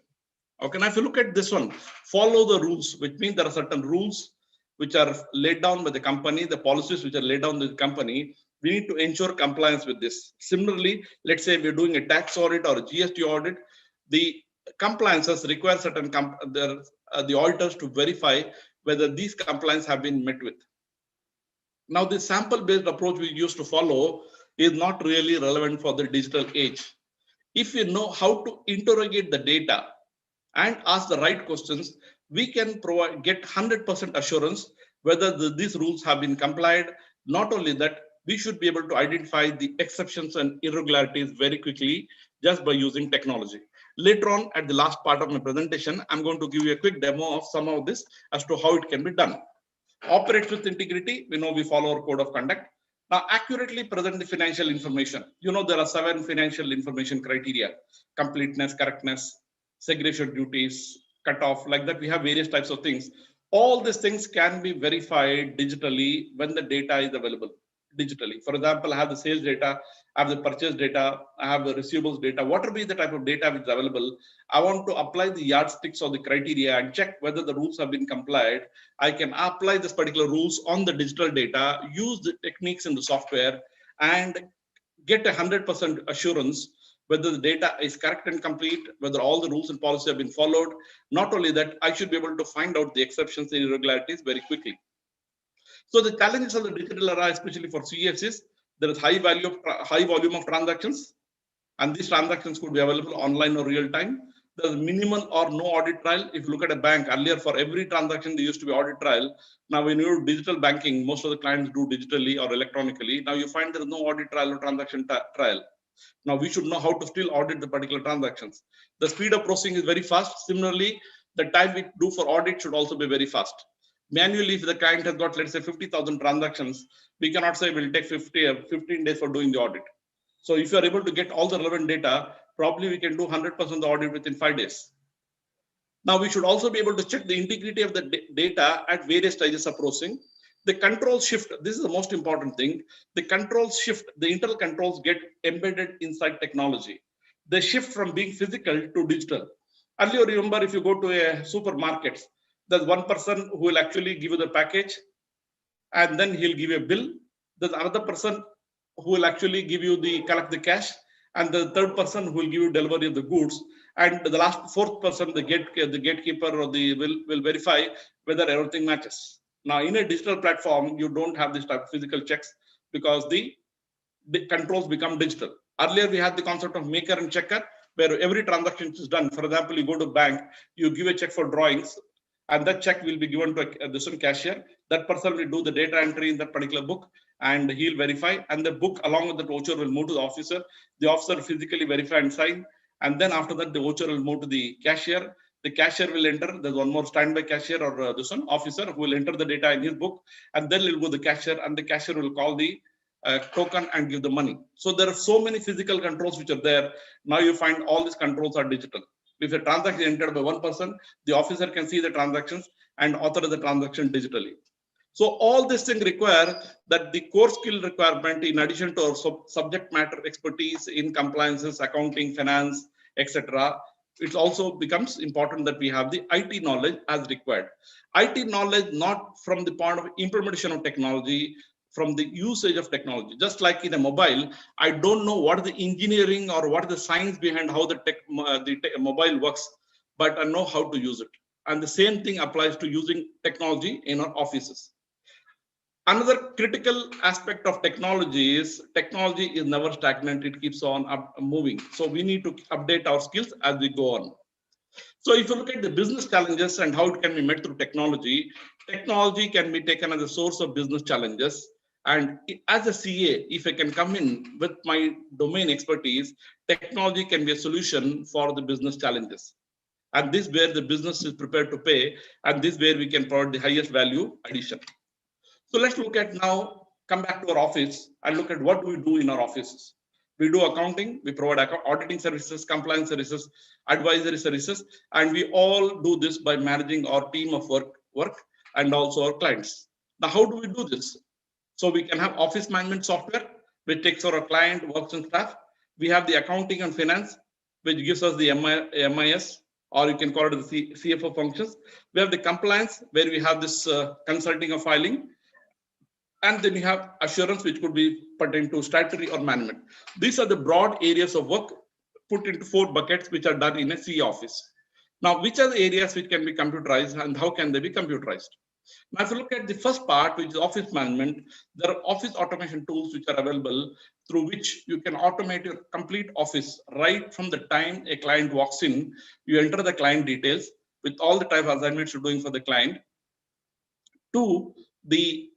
S3: Okay, now if you look at this one, follow the rules, which means there are certain rules which are laid down by the company, the policies which are laid down by the company. We need to ensure compliance with this. Similarly, let's say we're doing a tax audit or a GST audit, the compliances require certain the auditors to verify whether these compliance have been met with. Now, the sample-based approach we used to follow is not really relevant for the digital age. If you know how to interrogate the data and ask the right questions, we can get 100% assurance whether these rules have been complied. Not only that, we should be able to identify the exceptions and irregularities very quickly just by using technology. Later on, at the last part of my presentation, I'm going to give you a quick demo of some of this as to how it can be done. Operates with integrity. We know we follow our code of conduct. Now, accurately present the financial information. You know, there are 7 financial information criteria: completeness, correctness, segregation duties, cutoff, like that. We have various types of things. All these things can be verified digitally when the data is available digitally. For example, I have the sales data, I have the purchase data, I have the receivables data, whatever be the type of data which is available. I want to apply the yardsticks or the criteria and check whether the rules have been complied. I can apply this particular rules on the digital data, use the techniques in the software, and get 100% assurance whether the data is correct and complete, whether all the rules and policies have been followed. Not only that, I should be able to find out the exceptions and irregularities very quickly. So the challenges of the digital era, especially for CES, is there is high volume of transactions, and these transactions could be available online or real time. There's minimal or no audit trail. If you look at a bank, earlier for every transaction there used to be audit trail. Now when you do digital banking, most of the clients do digitally or electronically. Now you find there is no audit trail or transaction trail. Now we should know how to still audit the particular transactions. The speed of processing is very fast. Similarly, the time we do for audit should also be very fast. Manually, if the client has got, let's say, 50,000 transactions, we cannot say we'll take 15 days for doing the audit. So if you are able to get all the relevant data, probably we can do 100% of the audit within 5 days. Now we should also be able to check the integrity of the data at various stages of processing. The control shift, this is the most important thing. The controls shift, the internal controls get embedded inside technology. They shift from being physical to digital. Earlier, remember, if you go to a supermarket, there's one person who will actually give you the package, and then he'll give you a bill. There's another person who will actually give you collect the cash, and the third person who will give you delivery of the goods, and the last fourth person, the gatekeeper or will verify whether everything matches. Now, in a digital platform, you don't have this type of physical checks because the controls become digital. Earlier, we had the concept of maker and checker, where every transaction is done. For example, you go to bank, you give a check for drawings, and that check will be given to the cashier. That person will do the data entry in that particular book, and he'll verify. And the book, along with the voucher, will move to the officer. The officer will physically verify and sign. And then after that, the voucher will move to the cashier. The cashier will enter. There's one more standby cashier or officer who will enter the data in his book, and then he'll go to the cashier, and the cashier will call the token and give the money. So there are so many physical controls which are there. Now you find all these controls are digital. If a transaction is entered by one person, the officer can see the transactions and authorize the transaction digitally. So all these things require that the core skill requirement, in addition to our subject matter expertise in compliances, accounting, finance, etc., it also becomes important that we have the IT knowledge as required. IT knowledge not from the point of implementation of technology, from the usage of technology. Just like in a mobile, I don't know what is the engineering or what is the science behind how the mobile works, but I know how to use it. And the same thing applies to using technology in our offices. Another critical aspect of technology is never stagnant. It keeps on moving. So we need to update our skills as we go on. So if you look at the business challenges and how it can be met through technology, technology can be taken as a source of business challenges. And as a CA, if I can come in with my domain expertise, technology can be a solution for the business challenges. And this is where the business is prepared to pay, and this is where we can provide the highest value addition. So let's look at now, come back to our office and look at what we do in our offices. We do accounting, we provide auditing services, compliance services, advisory services, and we all do this by managing our team of work and also our clients. Now, how do we do this? So we can have office management software, which takes our client, works and staff. We have the accounting and finance, which gives us the MIS, or you can call it the CFO functions. We have the compliance, where we have this consulting or filing. And then we have assurance, which could be pertaining to statutory or management. These are the broad areas of work put into 4 buckets, which are done in a CE office. Now, which are the areas which can be computerized and how can they be computerized? Now, if you look at the first part, which is office management, there are office automation tools which are available through which you can automate your complete office right from the time a client walks in. You enter the client details, with all the type of assignments you're doing for the client. 2, the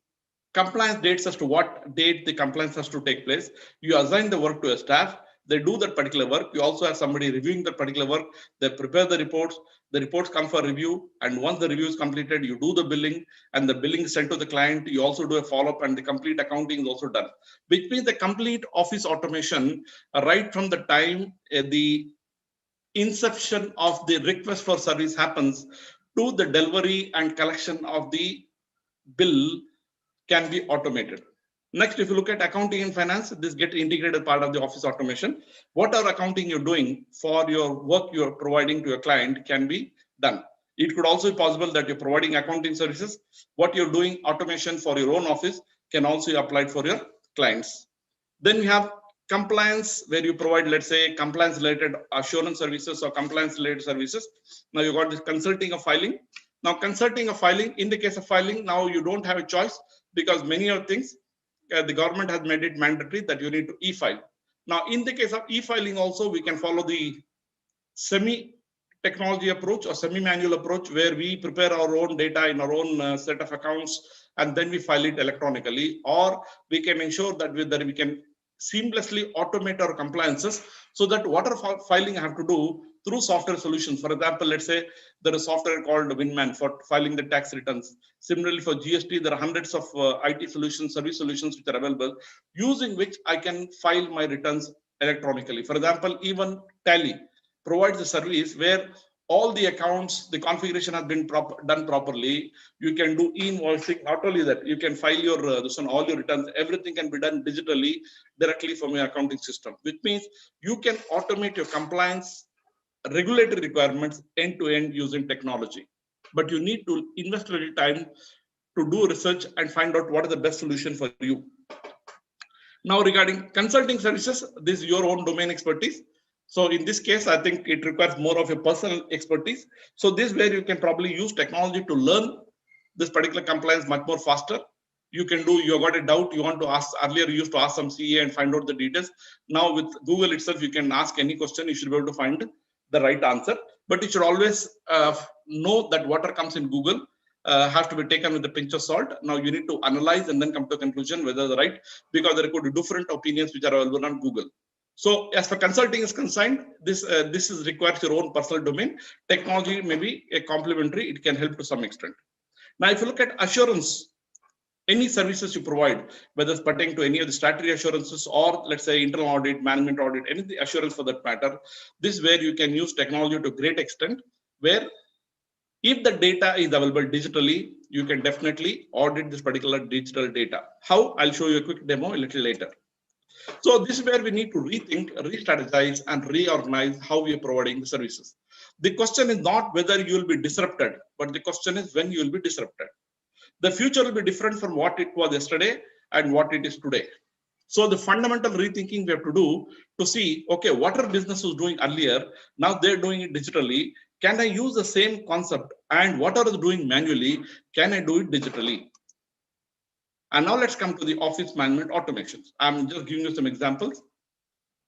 S3: compliance dates as to what date the compliance has to take place. You assign the work to a staff. They do that particular work. You also have somebody reviewing that particular work. They prepare the reports come for review. And once the review is completed, you do the billing, and the billing is sent to the client. You also do a follow-up, and the complete accounting is also done, which means the complete office automation right from the time the inception of the request for service happens to the delivery and collection of the bill can be automated. Next, if you look at accounting and finance, this gets integrated part of the office automation. Whatever accounting you're doing for your work you're providing to your client can be done. It could also be possible that you're providing accounting services. What you're doing automation for your own office can also be applied for your clients. Then we have compliance, where you provide, let's say, compliance related assurance services or compliance related services. Now you got this consulting of filing. Now consulting of filing, in the case of filing, now you don't have a choice, because many of things the government has made it mandatory that you need to e-file. Now in the case of e-filing also, we can follow the semi-technology approach or semi-manual approach, where we prepare our own data in our own set of accounts and then we file it electronically, or we can ensure that we can seamlessly automate our compliances, so that whatever filing I have to do through software solutions. For example, let's say there is software called Winman for filing the tax returns. Similarly, for GST, there are hundreds of IT solutions, service solutions which are available, using which I can file my returns electronically. For example, even Tally provides a service where all the accounts, the configuration has been done properly. You can do e-invoicing. Not only that, you can file your all your returns. Everything can be done digitally directly from your accounting system, which means you can automate your compliance regulatory requirements end to end using technology. But you need to invest a little time to do research and find out what is the best solution for you. Now, regarding consulting services, this is your own domain expertise. So in this case, I think it requires more of a personal expertise. So this is where you can probably use technology to learn this particular compliance much more faster. You can do, you got a doubt, you want to ask, earlier you used to ask some CA and find out the details. Now with Google itself, you can ask any question, you should be able to find the right answer. But you should always know that whatever comes in Google has to be taken with a pinch of salt. Now you need to analyze and then come to a conclusion whether they're right, because there could be different opinions which are available on Google. So as for consulting is concerned, this is requires your own personal domain. Technology may be a complementary, it can help to some extent. Now, if you look at assurance, any services you provide, whether it's pertaining to any of the statutory assurances or let's say internal audit, management audit, any assurance for that matter, this is where you can use technology to a great extent, where if the data is available digitally, you can definitely audit this particular digital data. How? I'll show you a quick demo a little later. So this is where we need to rethink, re-strategize, and reorganize how we are providing the services. The question is not whether you will be disrupted, but the question is when you will be disrupted. The future will be different from what it was yesterday and what it is today. So the fundamental rethinking we have to do to see, okay, what our business was doing earlier, now they're doing it digitally. Can I use the same concept? And what are they doing manually? Can I do it digitally? And now let's come to the office management automations. I'm just giving you some examples.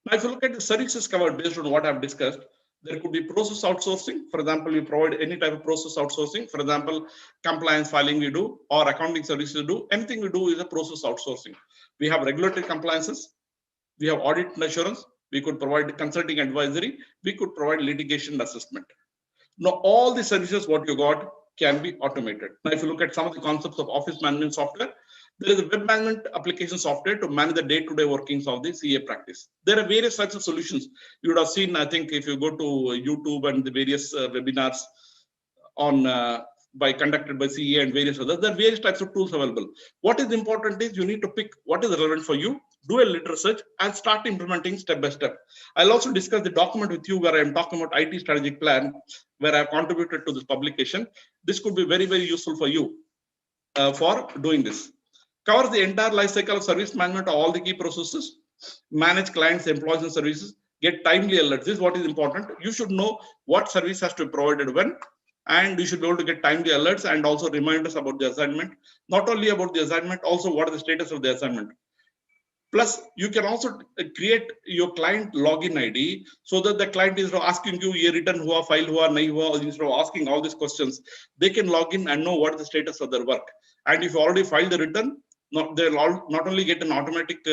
S3: Now, if you look at the services covered based on what I've discussed, there could be process outsourcing. For example, you provide any type of process outsourcing. For example, compliance filing we do, or accounting services we do. Anything we do is a process outsourcing. We have regulatory compliances. We have audit and assurance. We could provide consulting advisory. We could provide litigation assessment. Now, all the services what you got can be automated. Now, if you look at some of the concepts of office management software, there is a web management application software to manage the day-to-day workings of the CA practice. There are various types of solutions. You would have seen, I think, if you go to YouTube and the various webinars on conducted by CA and various others, there are various types of tools available. What is important is you need to pick what is relevant for you, do a little research, and start implementing step by step. I'll also discuss the document with you where I'm talking about IT strategic plan, where I've contributed to this publication. This could be very, very useful for you for doing this. Covers the entire life cycle of service management of all the key processes, manage clients, employees, and services, get timely alerts. This is what is important. You should know what service has to be provided when, and you should be able to get timely alerts and also reminders about the assignment. Not only about the assignment, also what is the status of the assignment. Plus, you can also create your client login ID so that the client is asking you, ye return hua, file hua, nahi hua, instead of asking all these questions, they can log in and know what is the status of their work. And if you already filed the return, they'll not only get an automatic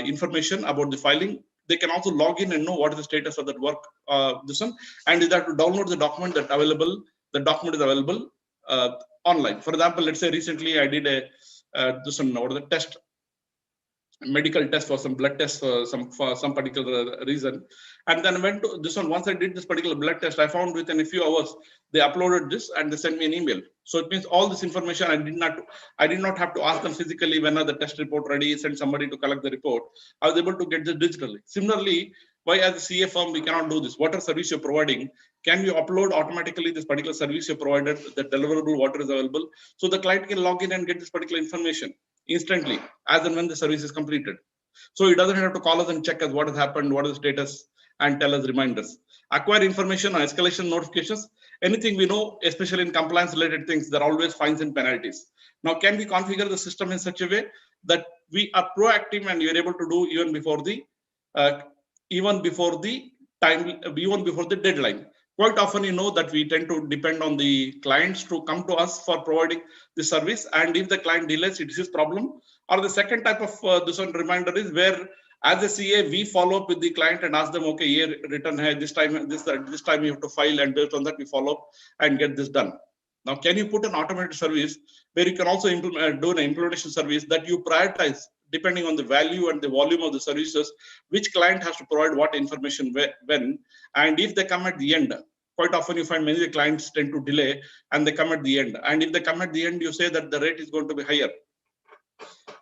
S3: information about the filing, they can also log in and know what is the status of that work. And they have to download the document that available. The document is available online. For example, let's say recently I did a test, medical test for some blood test for some particular reason, and then went to this one. Once I did this particular blood test, I found within a few hours they uploaded this and they sent me an email. So it means all this information I did not have to ask them physically when are the test report ready, send somebody to collect the report. I was able to get this digitally. Similarly, why as a CA firm we cannot do this? Whatever service you're providing, can you upload automatically this particular service you provided, the deliverable, what is available, so the client can log in and get this particular information instantly as and when the service is completed. So it doesn't have to call us and check us what has happened, what is the status, and tell us reminders. Acquire information on escalation notifications. Anything we know, especially in compliance related things, there are always fines and penalties. Now, can we configure the system in such a way that we are proactive and you're able to do even before the deadline? Quite often, you know that we tend to depend on the clients to come to us for providing the service. And if the client delays, it's his problem. Or the second type of this one reminder is where, as a CA, we follow up with the client and ask them, okay, here return here, this time you have to file, and based on that we follow up and get this done. Now, can you put an automated service where you can also do an implementation service that you prioritize depending on the value and the volume of the services, which client has to provide what information when, and if they come at the end. Quite often you find many of the clients tend to delay and they come at the end. And if they come at the end, you say that the rate is going to be higher.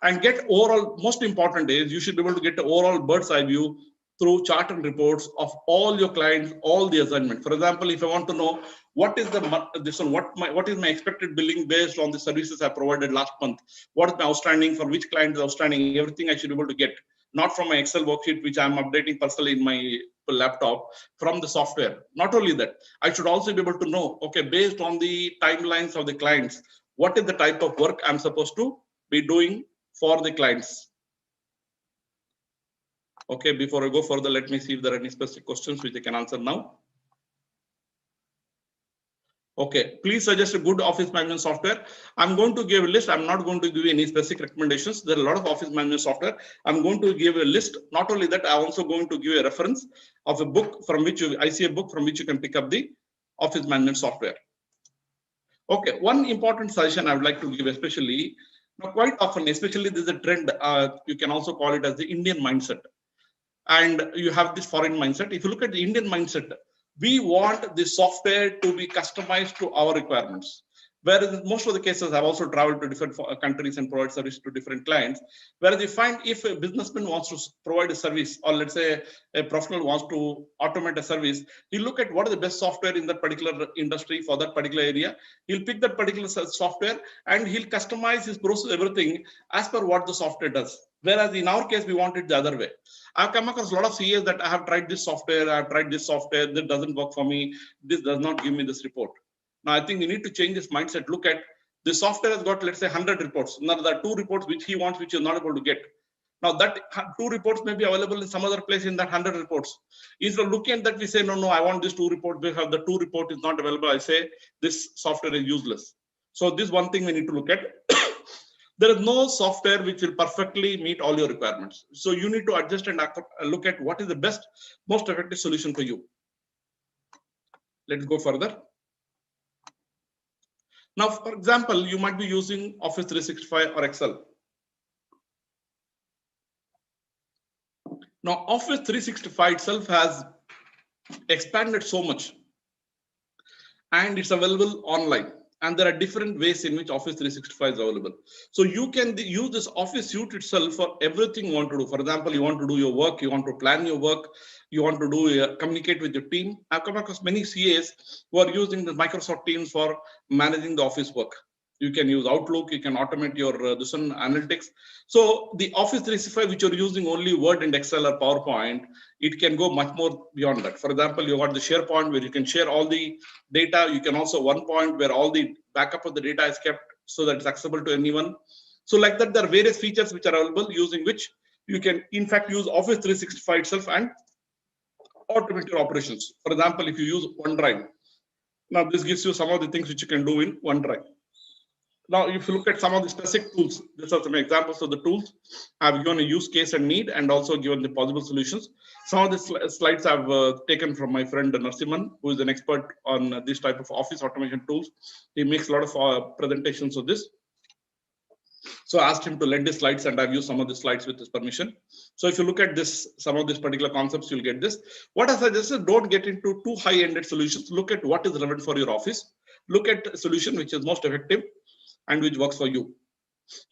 S3: And get overall, most important is you should be able to get the overall bird's eye view through chart and reports of all your clients, all the assignment. For example, if I want to know what is what is my expected billing based on the services I provided last month, what is my outstanding, for which client is outstanding, everything I should be able to get, not from my Excel worksheet, which I'm updating personally in my laptop, from the software. Not only that, I should also be able to know, okay, based on the timelines of the clients, what is the type of work I'm supposed to be doing for the clients. Okay, before I go further, let me see if there are any specific questions which I can answer now. Okay, please suggest a good office management software. I'm going to give a list. I'm not going to give you any specific recommendations. There are a lot of office management software. I'm going to give a list. Not only that, I'm also going to give you a reference of a book from which I see a book from which you can pick up the office management software. Okay, one important suggestion I would like to give, especially now, quite often, especially this is a trend. You can also call it as the Indian mindset. And you have this foreign mindset. If you look at the Indian mindset, we want the software to be customized to our requirements. Whereas in most of the cases, I've also traveled to different countries and provide service to different clients. Whereas you find if a businessman wants to provide a service, or let's say a professional wants to automate a service, he'll look at what is the best software in that particular industry for that particular area. He'll pick that particular software and he'll customize his process, everything as per what the software does. Whereas in our case, we want it the other way. I've come across a lot of CAs that I have tried this software, I've tried this software, that doesn't work for me, this does not give me this report. Now, I think we need to change this mindset. Look at the software has got, let's say, 100 reports. Now, there are 2 reports which he wants, which you're not able to get. Now, that 2 reports may be available in some other place in that 100 reports. Instead of looking at that, we say, no, I want this 2 reports. Because the 2 report is not available, I say this software is useless. So this one thing we need to look at. There is no software which will perfectly meet all your requirements. So you need to adjust and look at what is the best, most effective solution for you. Let's go further. Now, for example, you might be using Office 365 or Excel. Now, Office 365 itself has expanded so much, and it's available online. And there are different ways in which Office 365 is available. So you can use this Office suite itself for everything you want to do. For example, you want to do your work, you want to plan your work, you want to do communicate with your team. I've come across many CAs who are using the Microsoft Teams for managing the office work. You can use Outlook, you can automate your analytics. So the Office 365, which you're using only Word and Excel or PowerPoint, it can go much more beyond that. For example, you got the SharePoint where you can share all the data. You can also one point where all the backup of the data is kept so that it's accessible to anyone. So like that, there are various features which are available using which you can in fact use Office 365 itself and automate your operations. For example, if you use OneDrive, now this gives you some of the things which you can do in OneDrive. Now, if you look at some of the specific tools, these are some examples of the tools. I've given a use case and need, and also given the possible solutions. Some of the slides I've taken from my friend Narsimhan, who is an expert on this type of office automation tools. He makes a lot of presentations of this. So I asked him to lend his slides, and I've used some of the slides with his permission. So if you look at this, some of these particular concepts, you'll get this. What I suggest is don't get into too high-ended solutions. Look at what is relevant for your office. Look at a solution which is most effective and which works for you.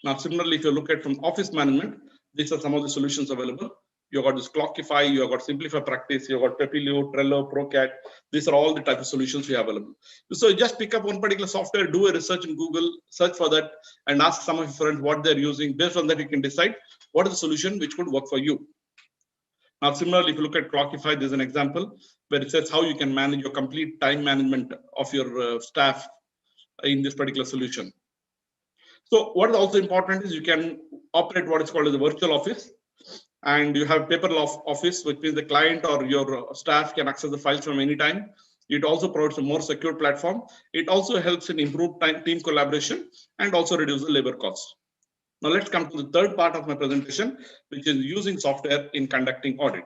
S3: Now, similarly, if you look at from office management, these are some of the solutions available. You've got this Clockify, you've got Simplify Practice, you've got Pepilio, Trello, ProCat. These are all the type of solutions we have available. So you just pick up one particular software, do a research in Google, search for that, and ask some of your friends what they're using. Based on that, you can decide what is the solution which would work for you. Now, similarly, if you look at Clockify, there's an example where it says how you can manage your complete time management of your staff in this particular solution. So what is also important is you can operate what is called as a virtual office, and you have paperless office, which means the client or your staff can access the files from any time. It also provides a more secure platform. It also helps in improved team collaboration and also reduce the labor costs. Now let's come to the third part of my presentation, which is using software in conducting audit.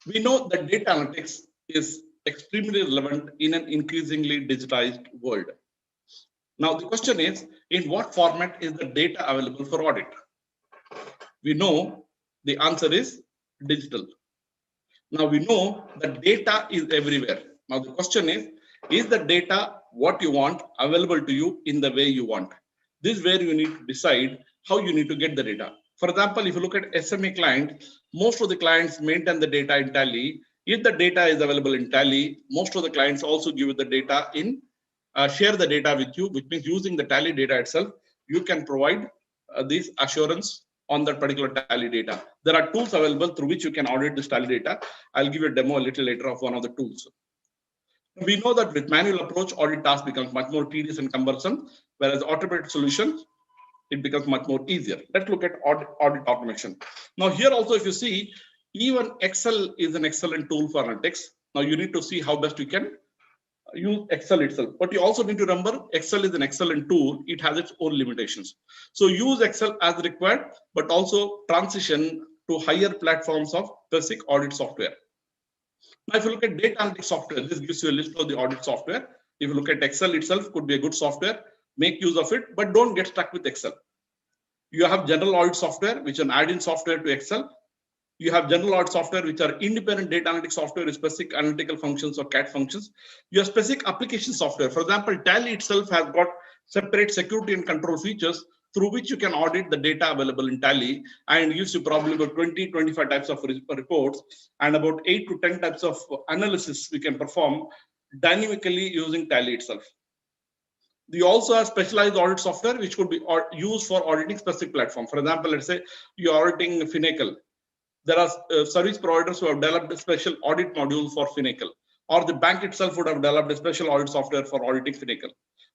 S3: We know that data analytics is extremely relevant in an increasingly digitized world. Now, the question is, in what format is the data available for audit? We know the answer is digital. Now, we know that data is everywhere. Now, the question is the data what you want available to you in the way you want? This is where you need to decide how you need to get the data. For example, if you look at SMA client, most of the clients maintain the data in Tally. If the data is available in Tally, most of the clients also give you the data in share the data with you, which means using the Tally data itself, you can provide this assurance on that particular Tally data. There are tools available through which you can audit this Tally data. I'll give you a demo a little later of one of the tools. We know that with manual approach, audit task becomes much more tedious and cumbersome, whereas automated solutions, it becomes much more easier. Let's look at audit automation. Now here also, if you see, even Excel is an excellent tool for analytics. Now you need to see how best you can use Excel itself. But you also need to remember, Excel is an excellent tool. It has its own limitations. So use Excel as required, but also transition to higher platforms of basic audit software. Now, if you look at data analytics software, this gives you a list of the audit software. If you look at Excel itself, could be a good software. Make use of it, but don't get stuck with Excel. You have general audit software, which is an add-in software to Excel. You have general audit software, which are independent data analytics software with specific analytical functions or CAT functions. You have specific application software. For example, Tally itself has got separate security and control features through which you can audit the data available in Tally, and gives you probably about 20-25 types of reports and about 8 to 10 types of analysis we can perform dynamically using Tally itself. You also have specialized audit software, which could be used for auditing specific platform. For example, let's say you're auditing Finacle. There are service providers who have developed a special audit module for Finacle, or the bank itself would have developed a special audit software for auditing Finacle.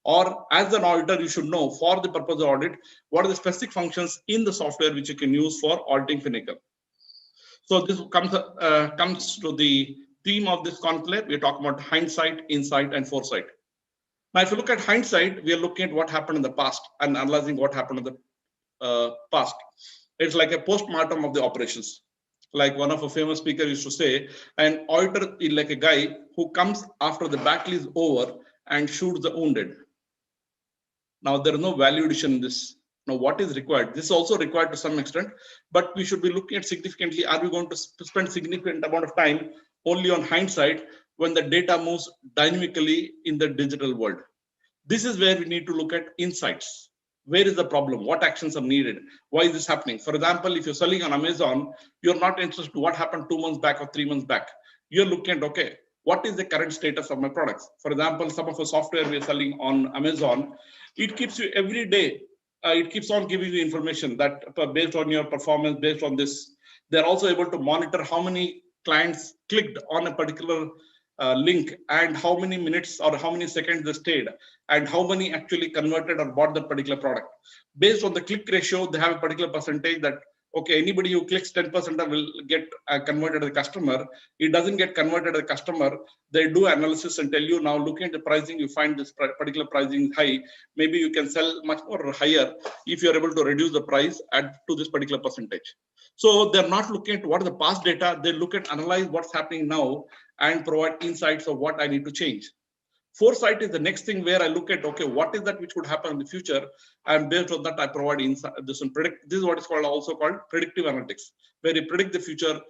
S3: Or as an auditor, you should know for the purpose of audit, what are the specific functions in the software which you can use for auditing Finacle. So this comes to the theme of this conclave. We're talking about hindsight, insight, and foresight. Now, if you look at hindsight, we are looking at what happened in the past and analyzing what happened in the past. It's like a post-mortem of the operations. Like one of a famous speaker used to say, an auditor is like a guy who comes after the battle is over and shoots the wounded. Now, there is no value addition in this. Now, what is required? This is also required to some extent, but we should be looking at significantly, are we going to spend significant amount of time only on hindsight when the data moves dynamically in the digital world? This is where we need to look at insights. Where is the problem? What actions are needed? Why is this happening? For example, if you're selling on Amazon, you're not interested in what happened 2 months back or 3 months back. You're looking at, okay, what is the current status of my products? For example, some of the software we're selling on Amazon, it keeps you every day. It keeps on giving you information that based on your performance, based on this, they're also able to monitor how many clients clicked on a particular link and how many minutes or how many seconds they stayed and how many actually converted or bought that particular product. Based on the click ratio, they have a particular percentage that, okay, anybody who clicks 10% will get converted as a customer. It doesn't get converted as a customer. They do analysis and tell you, now looking at the pricing, you find this particular pricing high. Maybe you can sell much more higher if you're able to reduce the price to this particular percentage. So they're not looking at what is the past data. They look at analyze what's happening now and provide insights of what I need to change. Foresight is the next thing where I look at, okay, what is that which would happen in the future? And based on that, I provide insight. This is what is also called predictive analytics, where we predict the future,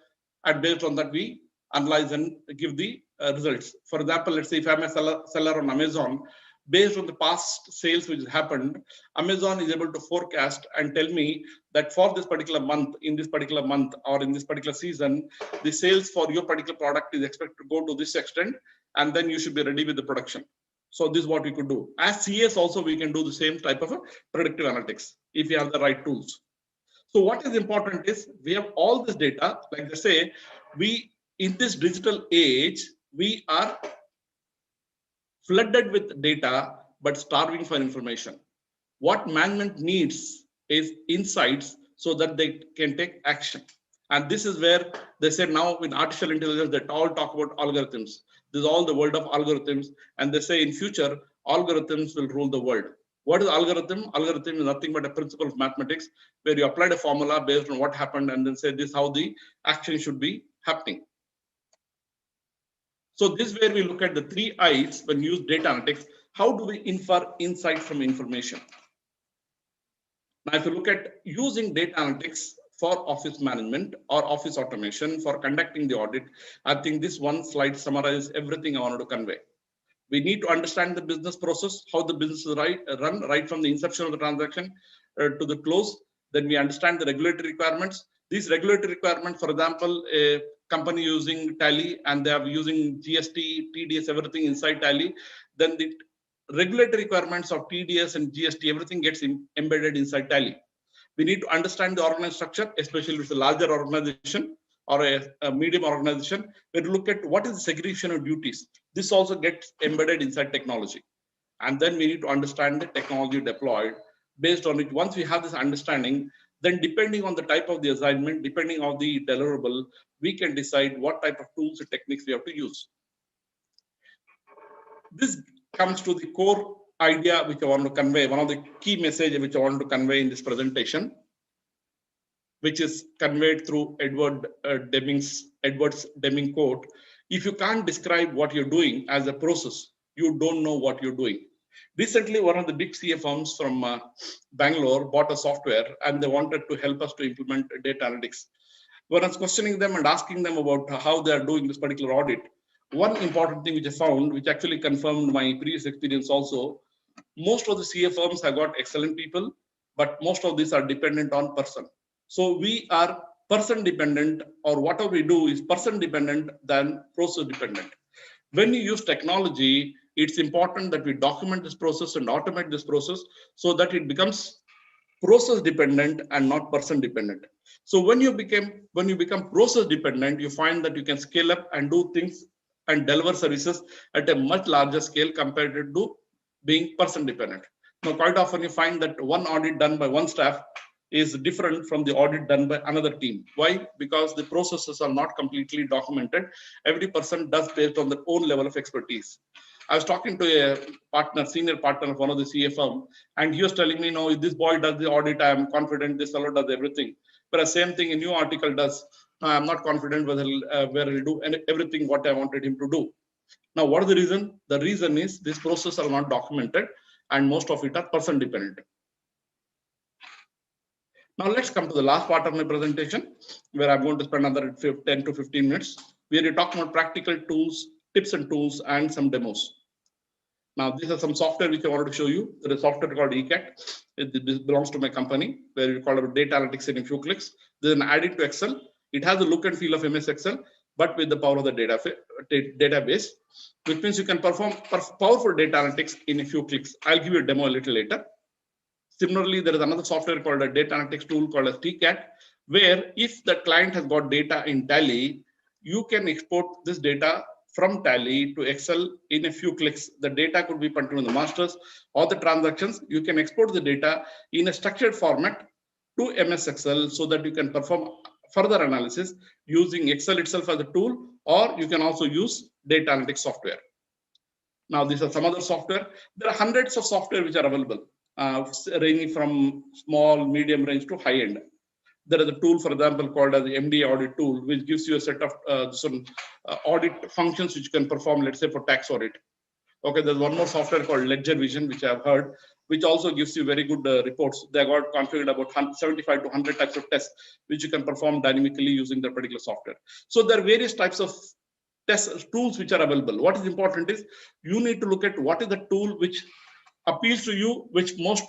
S3: and based on that, we analyze and give the results. For example, let's say if I'm a seller on Amazon, based on the past sales which happened, Amazon is able to forecast and tell me that for this particular month, in this particular month, or in this particular season, the sales for your particular product is expected to go to this extent, and then you should be ready with the production. So this is what we could do. As CS also, we can do the same type of a predictive analytics if we have the right tools. So what is important is we have all this data, like they say, in this digital age, we are flooded with data, but starving for information. What management needs is insights so that they can take action. And this is where they say now in artificial intelligence, they all talk about algorithms. This is all the world of algorithms. And they say in future, algorithms will rule the world. What is algorithm? Algorithm is nothing but a principle of mathematics where you applied a formula based on what happened and then say this is how the action should be happening. So this is where we look at the 3 I's when you use data analytics. How do we infer insight from information? Now, if you look at using data analytics for office management or office automation for conducting the audit, I think this one slide summarizes everything I wanted to convey. We need to understand the business process, how the business is run right from the inception of the transaction to the close. Then we understand the regulatory requirements. These regulatory requirements, for example, a company using Tally and they are using GST, TDS, everything inside Tally, then the regulatory requirements of TDS and GST, everything gets embedded inside Tally. We need to understand the organization structure, especially if it's a larger organization or a medium organization, where we look at what is the segregation of duties. This also gets embedded inside technology. And then we need to understand the technology deployed. Based on it, once we have this understanding, then depending on the type of the assignment, depending on the deliverable, we can decide what type of tools and techniques we have to use. This comes to the core idea which I want to convey, one of the key messages which I want to convey in this presentation, which is conveyed through Edwards Deming quote. If you can't describe what you're doing as a process, you don't know what you're doing. Recently, one of the big CA firms from Bangalore bought a software and they wanted to help us to implement data analytics. When I was questioning them and asking them about how they are doing this particular audit, one important thing which I found, which actually confirmed my previous experience also, most of the CA firms have got excellent people, but most of these are dependent on person. So we are person dependent, or whatever we do is person dependent than process dependent. When you use technology, it's important that we document this process and automate this process so that it becomes process dependent and not person dependent. So when you become process dependent, you find that you can scale up and do things and deliver services at a much larger scale compared to being person dependent. Now, quite often you find that one audit done by one staff is different from the audit done by another team. Why? Because the processes are not completely documented. Every person does based on their own level of expertise. I was talking to a partner, senior partner of one of the CA firm, and he was telling me, no, if this boy does the audit, I am confident this fellow does everything. But the same thing a new article does. I'm not confident whether he'll do everything what I wanted him to do. Now, what is the reason? The reason is this process are not documented and most of it are person dependent. Now let's come to the last part of my presentation, where I'm going to spend another 10 to 15 minutes, where we talk about practical tools, tips and tools, and some demos. Now, these are some software which I wanted to show you. There is software called ECAT. It belongs to my company, where we call it data analytics in a few clicks. Then add it to Excel. It has the look and feel of MS Excel, but with the power of the database, which means you can perform powerful data analytics in a few clicks. I'll give you a demo a little later. Similarly, there is another software called a data analytics tool called as TCAT, where if the client has got data in Tally, you can export this data from Tally to Excel in a few clicks. The data could be put in the masters or the transactions. You can export the data in a structured format to MS Excel so that you can perform further analysis using Excel itself as a tool, or you can also use data analytics software. Now, these are some other software. There are hundreds of software which are available, ranging from small, medium range to high end. There is a tool, for example, called as the MD audit tool, which gives you a set of some audit functions which you can perform, let's say, for tax audit. Okay, there's one more software called Ledger Vision, which I've heard, which also gives you very good reports. They got configured about 75 to 100 types of tests, which you can perform dynamically using the particular software. So there are various types of test tools which are available. What is important is you need to look at what is the tool which appeals to you, which most,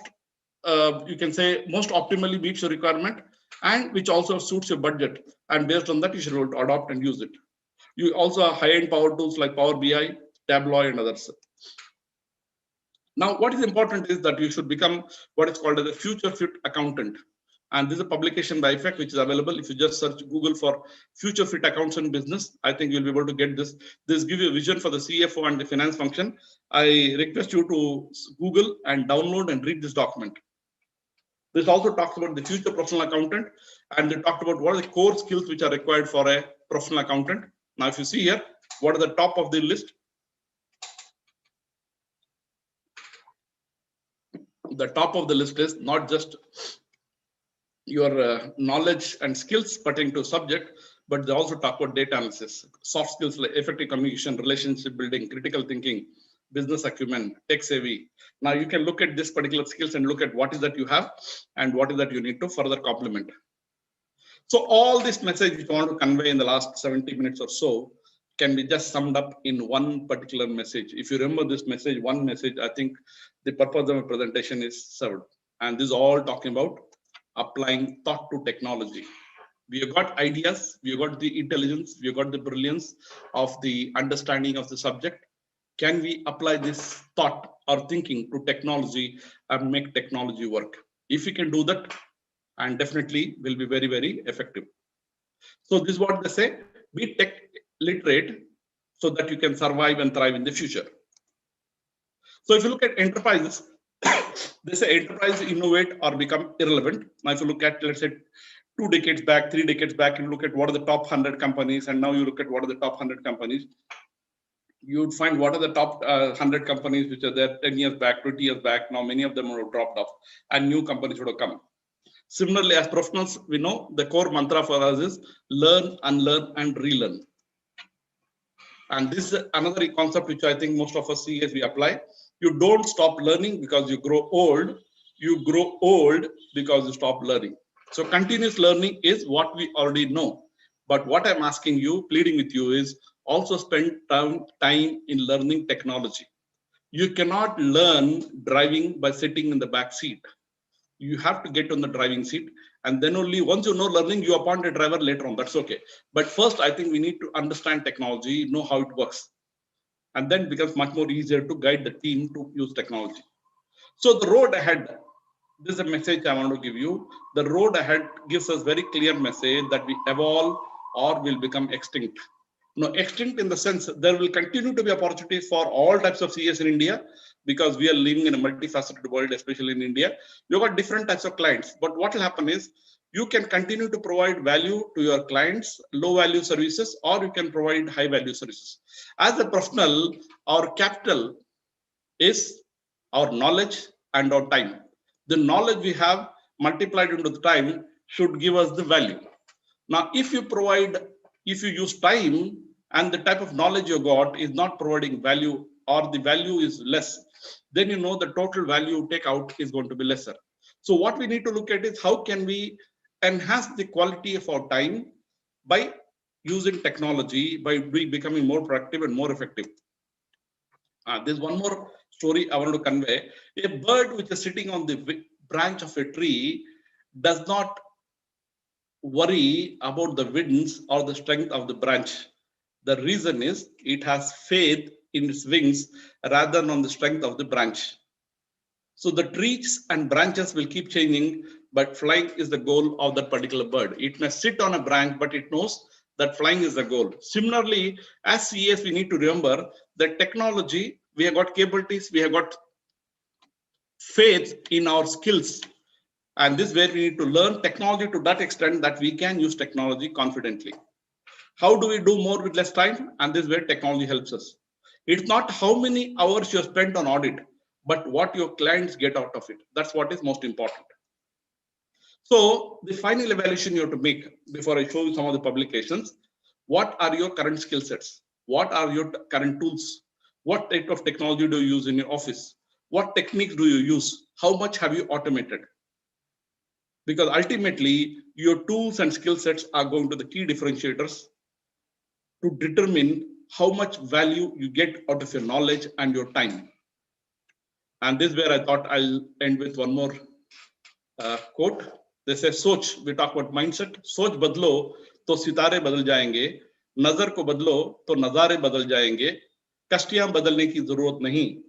S3: you can say, most optimally meets your requirement, and which also suits your budget. And based on that, you should adopt and use it. You also have high-end power tools like Power BI, Tableau, and others. Now, what is important is that you should become what is called as a future fit accountant. And this is a publication by Effect, which is available. If you just search Google for future fit accounts in business, I think you'll be able to get this. This gives you a vision for the CFO and the finance function. I request you to Google and download and read this document. This also talks about the future professional accountant, and they talked about what are the core skills which are required for a professional accountant. Now, if you see here, what are the top of the list? The top of the list is not just your knowledge and skills pertaining to subject, but they also talk about data analysis, soft skills like effective communication, relationship building, critical thinking, business acumen, tech savvy. Now you can look at this particular skills and look at what is that you have and what is that you need to further complement. So all this message which I want to convey in the last 70 minutes or so can be just summed up in one particular message. If you remember this message, one message, I think the purpose of my presentation is served. And this is all talking about applying thought to technology. We have got ideas, we have got the intelligence, we have got the brilliance of the understanding of the subject. Can we apply this thought or thinking to technology and make technology work? If we can do that, and definitely will be very, very effective. So this is what they say, be tech literate so that you can survive and thrive in the future. So if you look at enterprises, they say enterprise innovate or become irrelevant. Now, if you look at, let's say, 2 decades back, 3 decades back, and look at what are the top 100 companies, and now you look at what are the top 100 companies, you would find what are the top 100 companies which are there 10 years back, 20 years back. Now, many of them have dropped off, and new companies would have come. Similarly, as professionals, we know the core mantra for us is learn, unlearn, and relearn. And this is another concept which I think most of us see as we apply. You don't stop learning because you grow old. You grow old because you stop learning. So continuous learning is what we already know. But what I'm asking you, pleading with you, is also spend time in learning technology. You cannot learn driving by sitting in the back seat. You have to get on the driving seat, and then only once you know learning, you appoint a driver later on. That's okay. But first, I think we need to understand technology, know how it works. And then it becomes much more easier to guide the team to use technology. So the road ahead, this is a message I want to give you. The road ahead gives us very clear message that we evolve or will become extinct. No, extinct in the sense there will continue to be opportunities for all types of CS in India, because we are living in a multifaceted world, especially in India. You've got different types of clients, but what will happen is you can continue to provide value to your clients, low value services, or you can provide high value services. As a professional, our capital is our knowledge and our time. The knowledge we have multiplied into the time should give us the value. Now, if you use time and the type of knowledge you got is not providing value, or the value is less, then you know the total value you take out is going to be lesser. So what we need to look at is how can we enhance the quality of our time by using technology, by becoming more productive and more effective. There's one more story I want to convey. A bird which is sitting on the branch of a tree does not worry about the winds or the strength of the branch. The reason is it has faith in its wings rather than on the strength of the branch. So the trees and branches will keep changing, but flying is the goal of that particular bird. It may sit on a branch, but it knows that flying is the goal. Similarly, as CES, we need to remember that technology, we have got capabilities, we have got faith in our skills. And this is where we need to learn technology to that extent that we can use technology confidently. How do we do more with less time? And this is where technology helps us. It's not how many hours you have spent on audit, but what your clients get out of it. That's what is most important. So the final evaluation you have to make before I show you some of the publications. What are your current skill sets? What are your current tools? What type of technology do you use in your office? What techniques do you use? How much have you automated? Because ultimately, your tools and skill sets are going to be the key differentiators to determine how much value you get out of your knowledge and your time. And this is where I thought I'll end with one more quote. They say, Soch, we talk about mindset. Soch badlo, to sitare badal jayenge. Nazar ko badlo, to nazare badal jayenge. Kashtiyan badalne ki zarurat nahi.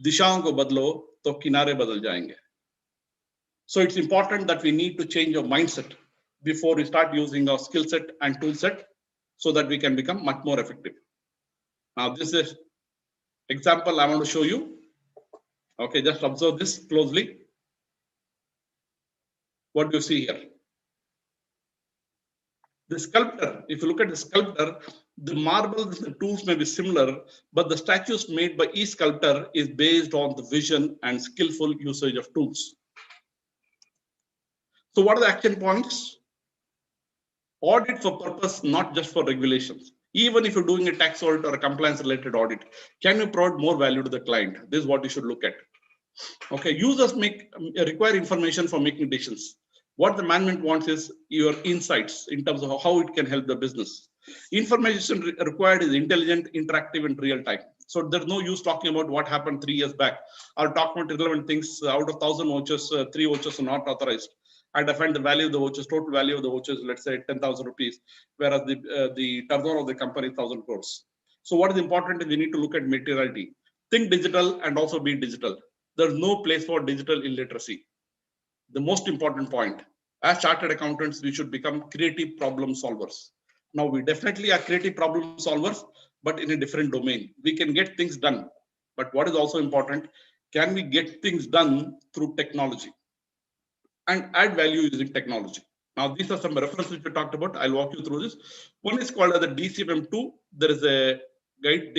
S3: Dishaon ko badlo, to kinare badal jayenge. So it's important that we need to change our mindset before we start using our skill set and tool set so that we can become much more effective. Now, this is example I want to show you. Okay, just observe this closely. What do you see here? The sculptor, if you look at the sculptor, the marbles, the tools may be similar, but the statues made by each sculptor is based on the vision and skillful usage of tools. So what are the action points? Audit for purpose, not just for regulations. Even if you're doing a tax audit or a compliance related audit, can you provide more value to the client? This is what you should look at. Okay, users require information for making decisions. What the management wants is your insights in terms of how it can help the business. Information required is intelligent, interactive, and real time. So there's no use talking about what happened 3 years back or talking about relevant things. Out of 1,000 vouchers, 3 vouchers are not authorized. And I find the value of the vouchers, total value of the vouchers, let's say 10,000 rupees, whereas the turnover of the company is 1,000 crores. So what is important is we need to look at materiality. Think digital and also be digital. There's no place for digital illiteracy. The most important point, as chartered accountants, we should become creative problem solvers. Now, we definitely are creative problem solvers, but in a different domain. We can get things done. But what is also important, can we get things done through technology and add value using technology? Now, these are some references which we talked about. I'll walk you through this. One is called as the DCMM2. There is a guide.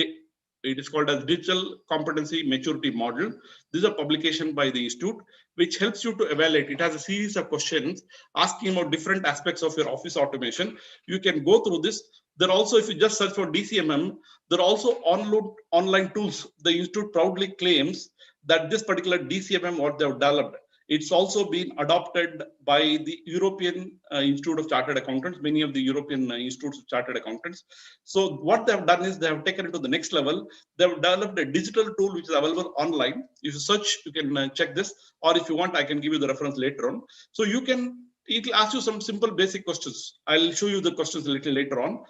S3: It is called as Digital Competency Maturity Model. This is a publication by the Institute, which helps you to evaluate. It has a series of questions asking about different aspects of your office automation. You can go through this. There also, if you just search for DCMM, there are also online tools. The Institute proudly claims that this particular DCMM, what they have developed, it's also been adopted by the European Institute of Chartered Accountants, many of the European Institutes of Chartered Accountants. So what they have done is they have taken it to the next level. They have developed a digital tool which is available online. If you search, you can check this, or if you want, I can give you the reference later on. So it will ask you some simple basic questions. I'll show you the questions a little later on.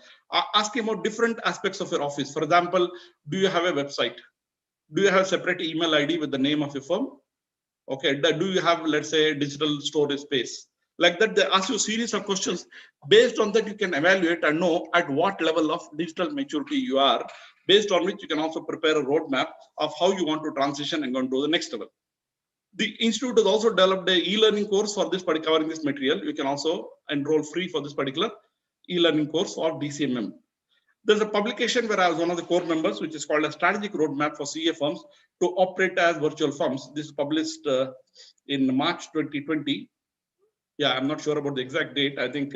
S3: Asking about different aspects of your office. For example, do you have a website? Do you have a separate email ID with the name of your firm? Okay, do you have, let's say, digital storage space? Like that, they ask you a series of questions. Based on that, you can evaluate and know at what level of digital maturity you are, based on which you can also prepare a roadmap of how you want to transition and go to the next level. The Institute has also developed an e-learning course for this, covering this material. You can also enroll free for this particular e-learning course of DCMM. There's a publication where I was one of the core members, which is called a strategic roadmap for CA firms to operate as virtual firms. This is published in March 2020. Yeah, I'm not sure about the exact date. I think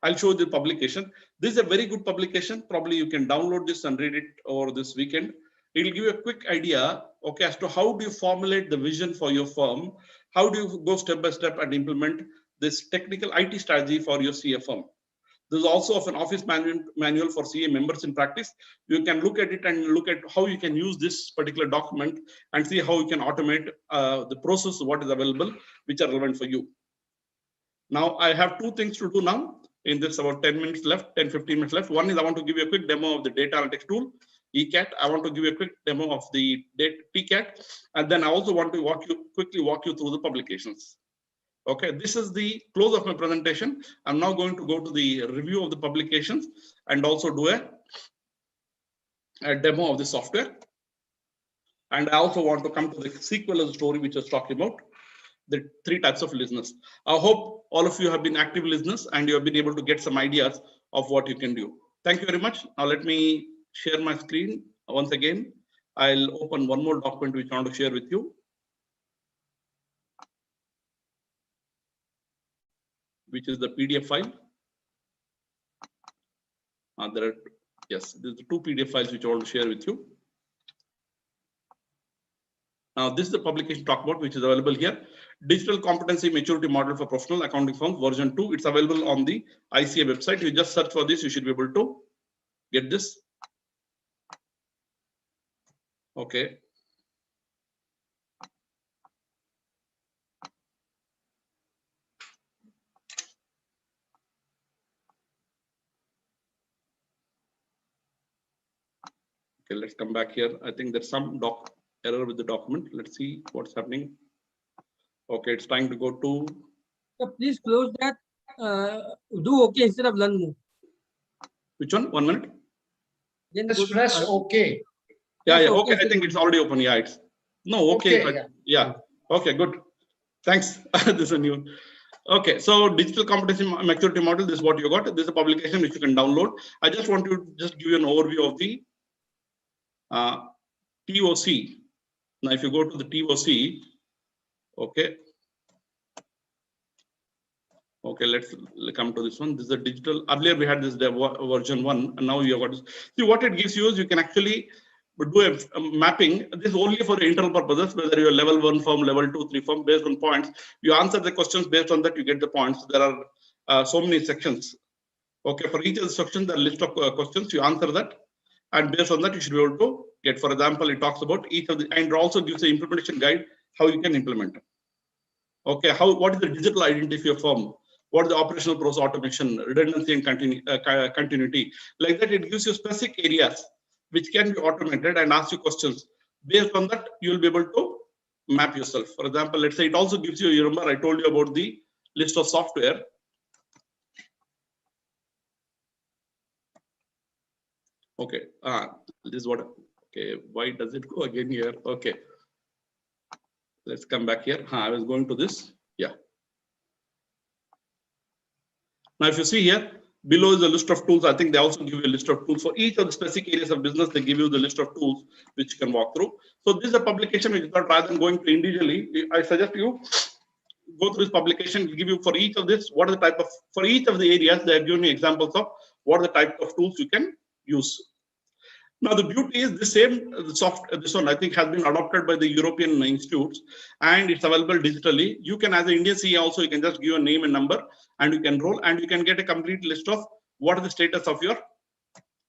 S3: I'll show the publication. This is a very good publication. Probably you can download this and read it over this weekend. It will give you a quick idea, okay, as to how do you formulate the vision for your firm? How do you go step by step and implement this technical IT strategy for your CA firm? There's also an office management manual for CA members in practice. You can look at it and look at how you can use this particular document and see how you can automate the process, what is available, which are relevant for you. Now, I have two things to do now. In this, about 10 minutes left, 10, 15 minutes left. One is I want to give you a quick demo of the data analytics tool, ECAT. I want to give you a quick demo of the TCAT. And then I also want to quickly walk you through the publications. Okay, this is the close of my presentation. I'm now going to go to the review of the publications and also do a demo of the software. And I also want to come to the sequel of the story, which I was talking about, the 3 types of listeners. I hope all of you have been active listeners and you have been able to get some ideas of what you can do. Thank you very much. Now let me share my screen once again. I'll open one more document which I want to share with you, which is the PDF file. There's the 2 PDF files which I want to share with you. Now, this is the publication talk about, which is available here. Digital Competency Maturity Model for Professional Accounting Firms, version 2. It's available on the ICA website. You just search for this, you should be able to get this. Okay. Okay, let's come back here. I think there's some error with the document. Let's see what's happening. Okay, it's trying to go to.
S4: So please close that. Do OK instead of learn more.
S3: Which one? 1 minute.
S4: Then
S1: Just press OK.
S3: Yeah,
S4: Yes,
S3: yeah.
S4: okay,
S3: Okay, I think it's already open. Yeah, it's no okay.
S1: Okay,
S3: Yeah. Okay, good. Thanks. This is a new. Okay, so digital competency maturity model. This is what you got. This is a publication which you can download. I just want to just give you an overview of the TOC. Now, if you go to the TOC, okay. Okay, let's come to this one. This is a digital. Earlier we had this version 1, and now you have got this. See, what it gives you is you can actually do a mapping. This is only for internal purposes, whether you're level 1 firm, level 2, 3 firm, based on points. You answer the questions based on that, you get the points. There are so many sections. Okay, for each of the sections, there are a list of questions. You answer that, and based on that, you should be able to get. For example, it talks about each of the, and also gives the implementation guide how you can implement. Okay, what is the digital identity of your firm? What is the operational process automation, redundancy and continuity? Like that, it gives you specific areas which can be automated and ask you questions. Based on that, you will be able to map yourself. For example, let's say it also gives you, remember I told you about the list of software. Okay, this is what, okay, why does it go again here? Okay, let's come back here. I was going to this, yeah. Now, if you see here, below is a list of tools. I think they also give you a list of tools for each of the specific areas of business. They give you the list of tools which you can walk through. So this is a publication which, rather than going to individually, I suggest you go through this publication. Will give you for each of this, what are the type of, for each of the areas, they are giving you examples of what are the type of tools you can use. Now, the beauty is the same this one I think has been adopted by the European institutes, and it's available digitally. You can, as an Indian CA also, you can just give a name and number and you can enroll, and you can get a complete list of what is the status of your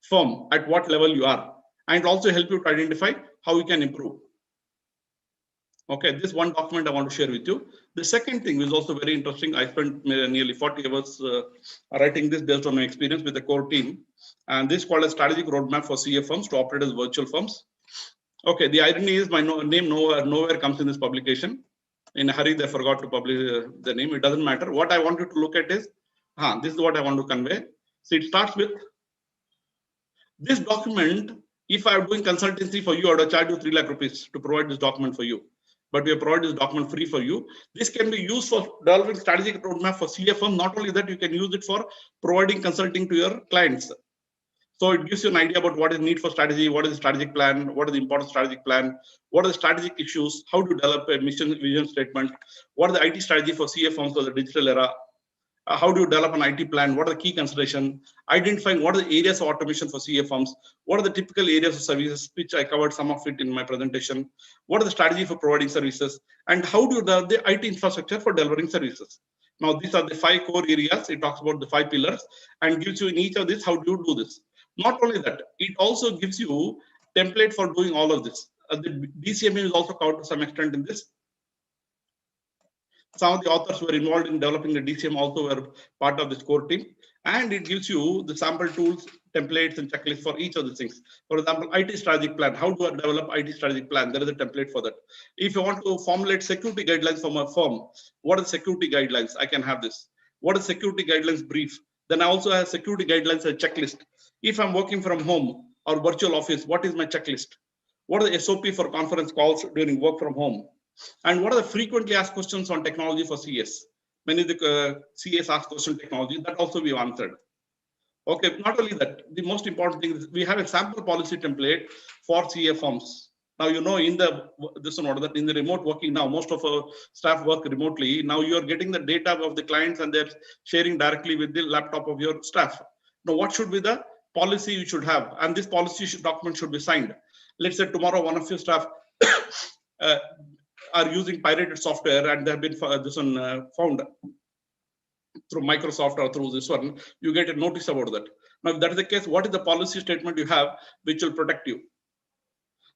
S3: firm, at what level you are, and also help you to identify how you can improve. Okay, this one document I want to share with you. The second thing is also very interesting. I spent nearly 40 hours writing this based on my experience with the core team. And this is called a strategic roadmap for CA firms to operate as virtual firms. Okay, the irony is my name nowhere comes in this publication. In a hurry, they forgot to publish the name. It doesn't matter. What I want you to look at is, this is what I want to convey. So it starts with this document. If I'm doing consultancy for you, I would have charged you 3 lakh rupees to provide this document for you. But we have provided this document free for you. This can be used for developing strategic roadmap for CA firm. Not only that, you can use it for providing consulting to your clients. So it gives you an idea about what is need for strategy, what is the strategic plan, what is the important strategic plan, what are the strategic issues, how to develop a mission vision statement, what is the IT strategy for CA firms for the digital era, how do you develop an IT plan, what are the key considerations, identifying what are the areas of automation for CA firms, what are the typical areas of services, which I covered some of it in my presentation, what are the strategy for providing services, and how do you develop the IT infrastructure for delivering services. Now, these are the 5 core areas. It talks about the 5 pillars and gives you in each of this, how do you do this? Not only that, it also gives you template for doing all of this. The DCMA is also covered to some extent in this. Some of the authors who were involved in developing the DCM also were part of this core team. and it gives you the sample tools, templates, and checklists for each of the things. For example, IT strategic plan. How do I develop IT strategic plan? There is a template for that. If you want to formulate security guidelines for my firm, what are security guidelines? I can have this. What is security guidelines brief? Then I also have security guidelines and checklist. If I'm working from home or virtual office, what is my checklist? What are the SOP for conference calls during work from home? And what are the frequently asked questions on technology for CS? Many of the CS ask question technology, that also we have answered. Okay, not only that, the most important thing is we have a sample policy template for CA firms. Now, you know, in the this one, that in the remote working now, most of our staff work remotely. Now you are getting the data of the clients and they're sharing directly with the laptop of your staff. Now, what should be the policy you should have? And this policy document should be signed. Let's say tomorrow one of your staff are using pirated software and they have been found through Microsoft or through this one, you get a notice about that. Now, if that is the case, what is the policy statement you have which will protect you?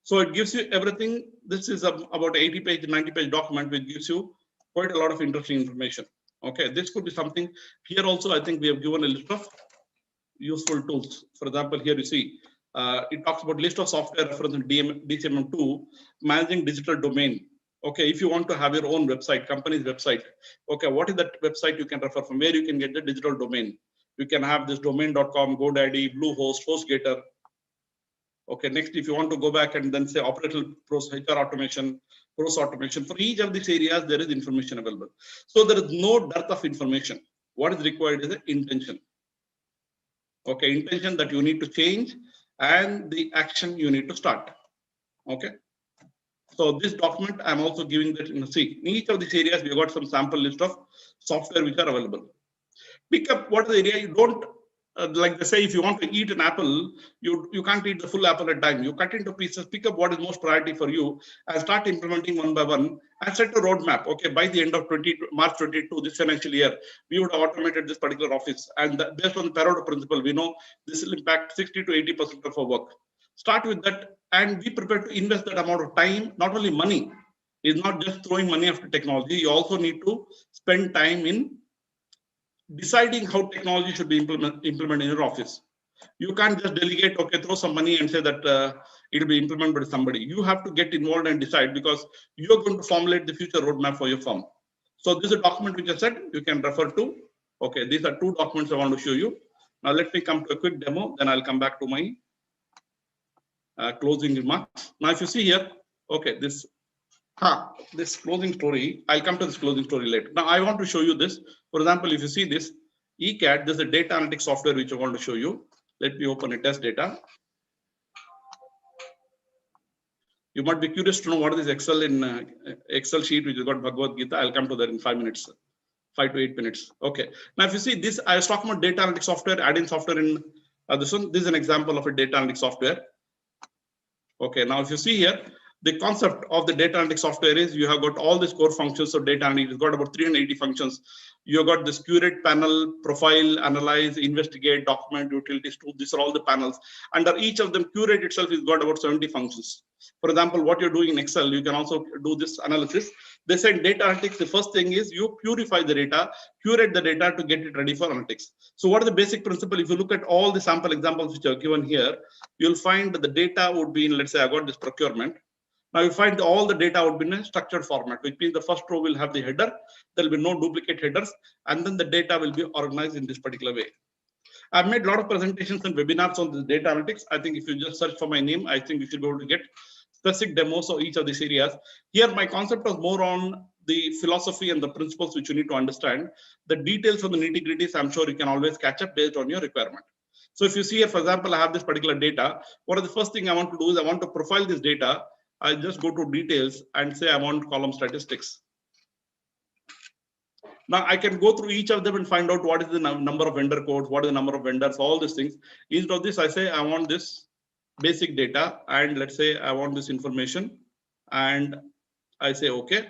S3: So it gives you everything. This is about 80-page, 90-page document which gives you quite a lot of interesting information. Okay, this could be something. Here also, I think we have given a list of useful tools. For example, here you see, it talks about list of software reference in DCMM2, managing digital domain. Okay, if you want to have your own website, company's website, okay, what is that website you can refer from, where you can get the digital domain? You can have this domain.com, GoDaddy, Bluehost, HostGator. Okay, next, if you want to go back and then say operational process, HR automation, process automation, for each of these areas, there is information available. So there is no dearth of information. What is required is an intention. Okay, intention that you need to change and the action you need to start. Okay. So this document, I'm also giving that, see, in each of these areas, we've got some sample list of software which are available. Pick up what is the area you don't, like they say, if you want to eat an apple, you can't eat the full apple at a time. You cut into pieces, pick up what is most priority for you and start implementing one by one and set a roadmap. Okay, by the end of March 22, this financial year, we would have automated this particular office. And based on the Pareto principle, we know this will impact 60 to 80% of our work. Start with that and be prepared to invest that amount of time, not only money. It's not just throwing money after technology. You also need to spend time in deciding how technology should be implemented in your office. You can't just delegate, okay, throw some money and say that it will be implemented by somebody. You have to get involved and decide because you're going to formulate the future roadmap for your firm. So this is a document which I said you can refer to. Okay, these are two documents I want to show you. Now let me come to a quick demo, then I'll come back to my closing remarks. Now, if you see here, okay, this closing story, I'll come to this closing story later. Now, I want to show you this. For example, if you see this ECAD, there's a data analytics software which I want to show you. Let me open a test data. You might be curious to know what is Excel in Excel sheet which has got Bhagavad Gita. I'll come to that in 5 minutes, 5 to 8 minutes. Okay. Now, if you see this, I was talking about data analytics software, adding software in this one. This is an example of a data analytics software. Okay, now if you see here, the concept of the data analytics software is you have got all these core functions of data analytics. It's got about 380 functions. You got this curate panel, profile, analyze, investigate, document, utilities, tools. These are all the panels. Under each of them, curate itself has got about 70 functions. For example, what you're doing in Excel, you can also do this analysis. They said data analytics, the first thing is you purify the data, curate the data to get it ready for analytics. So what is the basic principle? If you look at all the sample examples which are given here, you'll find that the data would be in, let's say I got this procurement. Now you find all the data would be in a structured format, which means the first row will have the header. There will be no duplicate headers. And then the data will be organized in this particular way. I've made a lot of presentations and webinars on the data analytics. I think if you just search for my name, I think you should be able to get specific demos of each of these areas. Here, my concept was more on the philosophy and the principles which you need to understand. The details of the nitty-gritties, I'm sure you can always catch up based on your requirement. So if you see here, for example, I have this particular data. What are the first thing I want to do is I want to profile this data. I just go to details and say I want column statistics. Now I can go through each of them and find out what is the number of vendor codes, what is the number of vendors, all these things. Instead of this, I say I want this basic data, and let's say I want this information, and I say okay.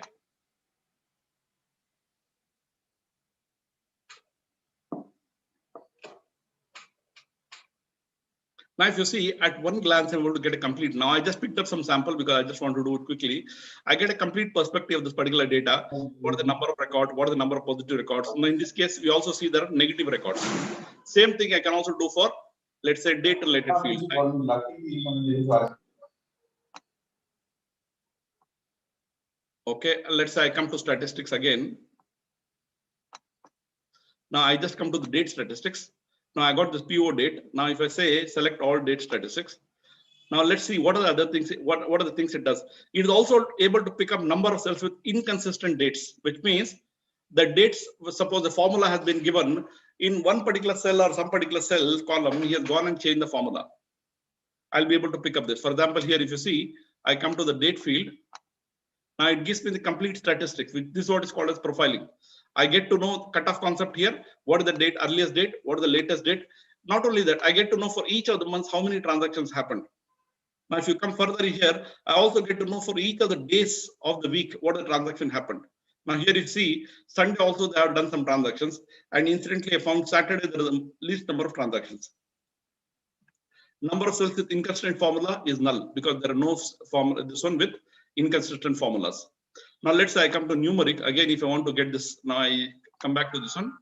S3: Now, if you see at one glance, I'm able to get a complete. Now, I just picked up some sample because I just want to do it quickly. I get a complete perspective of this particular data. What are the number of records? What are the number of positive records? Now, in this case, we also see there are negative records. Same thing I can also do for, let's say, date-related fields. Okay, let's say I come to statistics again. Now, I just come to the date statistics. Now, I got this PO date. Now, if I say select all date statistics. Now let's see what are the other things. What are the things it does? It is also able to pick up number of cells with inconsistent dates, which means the dates. Suppose the formula has been given in one particular cell or some particular cell column. He has gone and changed the formula. I'll be able to pick up this. For example, here if you see, I come to the date field. Now it gives me the complete statistics. This is what is called as profiling. I get to know cutoff concept here. What is the date, earliest date? What is the latest date? Not only that, I get to know for each of the months how many transactions happened. Now, if you come further here, I also get to know for each of the days of the week what the transaction happened. Now, here you see Sunday also they have done some transactions, and incidentally, I found Saturday there is the least number of transactions. Number of cells with inconsistent formula is null because there are no formula. This one with inconsistent formulas. Now, let's say I come to numeric again. If I want to get this, now I come back to this one.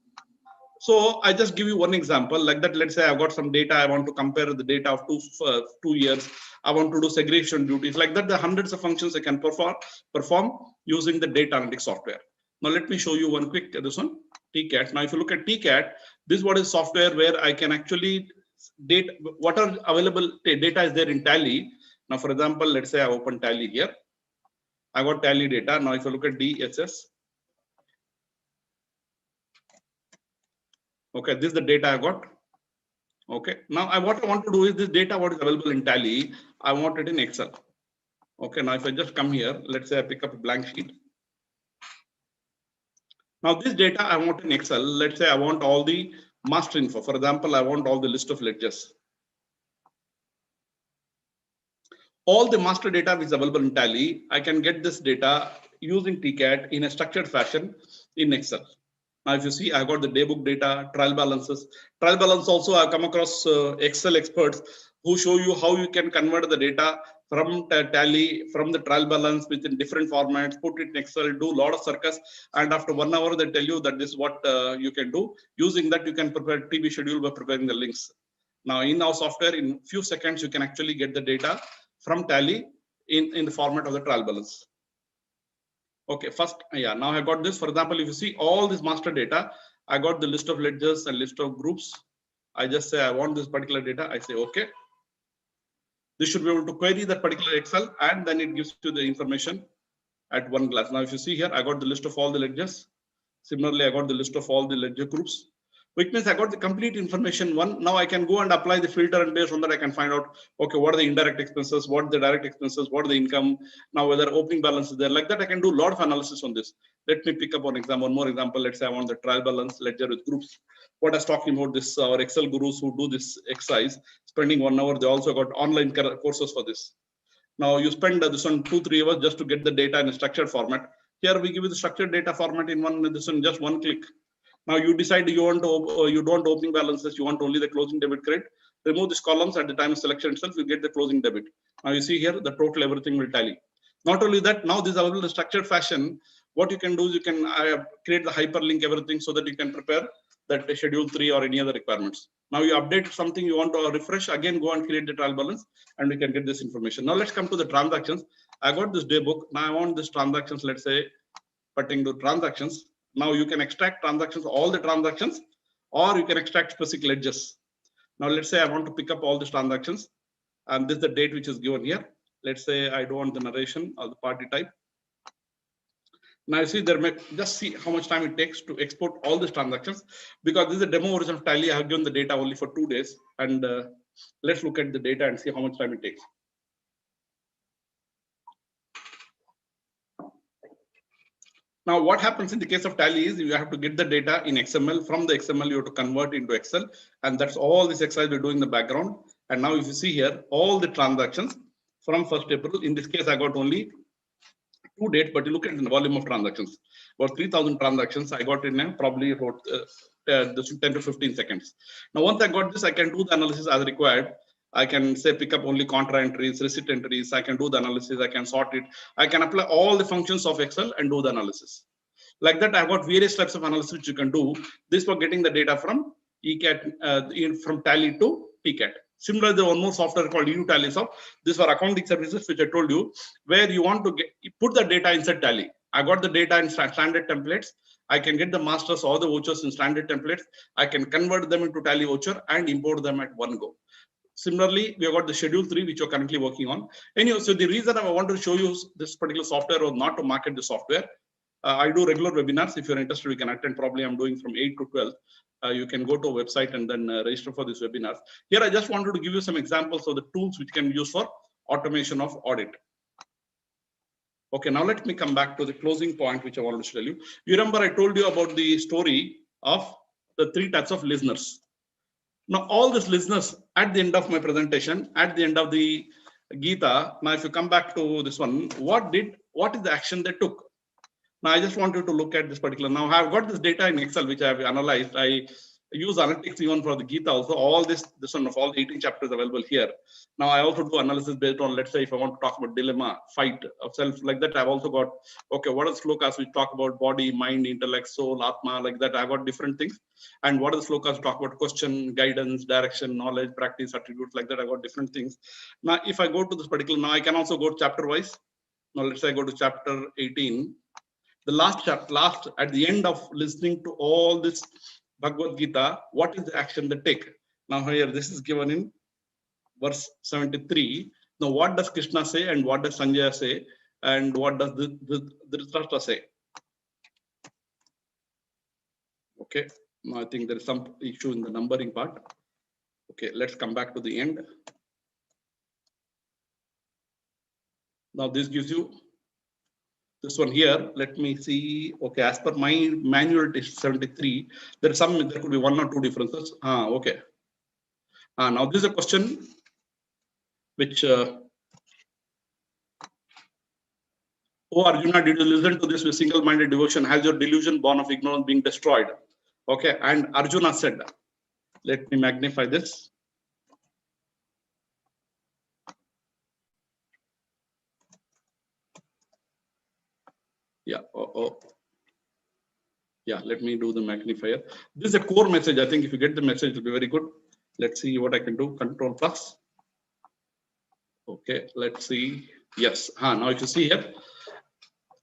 S3: So I just give you one example like that. Let's say I've got some data. I want to compare the data of 2 years. I want to do segregation duties like that. There are hundreds of functions I can perform using the data analytics software. Now let me show you one quick this one TCAT. Now if you look at TCAT, this is what is software where I can actually date what are available data is there in Tally. Now for example, let's say I open Tally here. I got Tally data. Now if you look at DSS. Okay, this is the data I got. Okay, now what I want to do is this data, what is available in Tally, I want it in Excel. Okay, now if I just come here, let's say I pick up a blank sheet. Now this data I want in Excel, let's say I want all the master info. For example, I want all the list of ledgers. All the master data which is available in Tally, I can get this data using TCAT in a structured fashion in Excel. Now, if you see, I got the daybook data, trial balances. Trial balance also, I come across Excel experts who show you how you can convert the data from Tally, from the trial balance within different formats, put it in Excel, do a lot of circus. And after 1 hour, they tell you that this is what you can do. Using that, you can prepare TV schedule by preparing the links. Now, in our software, in few seconds, you can actually get the data from Tally in the format of the trial balance. Okay, first, yeah, now I got this. For example, if you see all this master data, I got the list of ledgers and list of groups. I just say I want this particular data. I say, okay. This should be able to query that particular Excel, and then it gives you the information at one glance. Now, if you see here, I got the list of all the ledgers. Similarly, I got the list of all the ledger groups, which means I got the complete information one. Now I can go and apply the filter, and based on that, I can find out, okay, what are the indirect expenses, what are the direct expenses, what are the income, now whether opening balance is there. Like that, I can do a lot of analysis on this. Let me pick up one more example. Let's say I want the trial balance ledger with groups. What I was talking about this, our Excel gurus who do this exercise, spending 1 hour, they also got online courses for this. Now you spend this one 2-3 hours just to get the data in a structured format. Here we give you the structured data format in just one click. Now you decide you want to, you don't opening balances, you want only the closing debit credit. Remove these columns at the time of selection itself, you get the closing debit. Now you see here the total everything will tally. Not only that, now this is available in a structured fashion. What you can do is you can create the hyperlink everything so that you can prepare that schedule 3 or any other requirements. Now you update something you want to refresh, again go and create the trial balance, and we can get this information. Now let's come to the transactions. I got this day book. Now I want this transactions, let's say pertaining to transactions. Now you can extract transactions, all the transactions, or you can extract specific ledgers. Now let's say I want to pick up all these transactions, and this is the date which is given here. Let's say I don't want the narration or the party type. Now you see there, just see how much time it takes to export all these transactions, because this is a demo version of Tally. I have given the data only for 2 days, and let's look at the data and see how much time it takes. Now, what happens in the case of Tally is you have to get the data in XML. From the XML, you have to convert into Excel, and that's all this exercise we're doing in the background. And now, if you see here, all the transactions from 1st April. In this case, I got only 2 dates, but you look at the volume of transactions. About 3,000 transactions I got in probably about 10 to 15 seconds. Now, once I got this, I can do the analysis as required. I can say pick up only contra entries, receipt entries. I can do the analysis. I can sort it. I can apply all the functions of Excel and do the analysis. Like that, I've got various types of analysis which you can do. This for getting the data from ECAT, from Tally to TCAT. Similarly, there one more software called EUTallySoft. This for accounting services, which I told you, where you want to put the data inside Tally. I got the data in standard templates. I can get the masters or the vouchers in standard templates. I can convert them into Tally voucher and import them at one go. Similarly, we have got the schedule 3, which you're currently working on. Anyway, so the reason I want to show you this particular software or not to market the software. I do regular webinars. If you're interested, you can attend. Probably I'm doing from 8 to 12. You can go to a website and then register for these webinars. Here, I just wanted to give you some examples of the tools which can be used for automation of audit. Okay, now let me come back to the closing point, which I wanted to tell you. You remember I told you about the story of the 3 types of listeners. Now, all these listeners at the end of my presentation, at the end of the Gita, now if you come back to this one, what is the action they took? Now, I just want you to look at this particular. Now, I've got this data in Excel, which I have analyzed. I use analytics even for the Gita also. All this one of all 18 chapters available here. Now, I also do analysis based on, let's say, if I want to talk about dilemma, fight of self, like that. I've also got, okay, what are the slokas which talk about body, mind, intellect, soul, atma, like that. I've got different things. And what are the slokas talk about question, guidance, direction, knowledge, practice, attributes, like that. I've got different things. Now, if I go to this particular, now I can also go chapter wise. Now, let's say I go to chapter 18. The last at the end of listening to all this Bhagavad Gita, what is the action they take? Now here, this is given in verse 73. Now, what does Krishna say and what does Sanjaya say and what does Dhritarashtra say? Okay, now I think there is some issue in the numbering part. Okay, let's come back to the end. Now this gives you this one here. Let me see. Okay, as per my manual, it is 73. There could be 1 or 2 differences. Okay. Now this is a question which, oh Arjuna, did you listen to this with single-minded devotion? Has your delusion born of ignorance being destroyed? Okay, and Arjuna said, let me magnify this. Yeah. Yeah, let me do the magnifier. This is a core message. I think if you get the message, it will be very good. Let's see what I can do. Control plus. Okay, let's see. Yes. Now if you see here.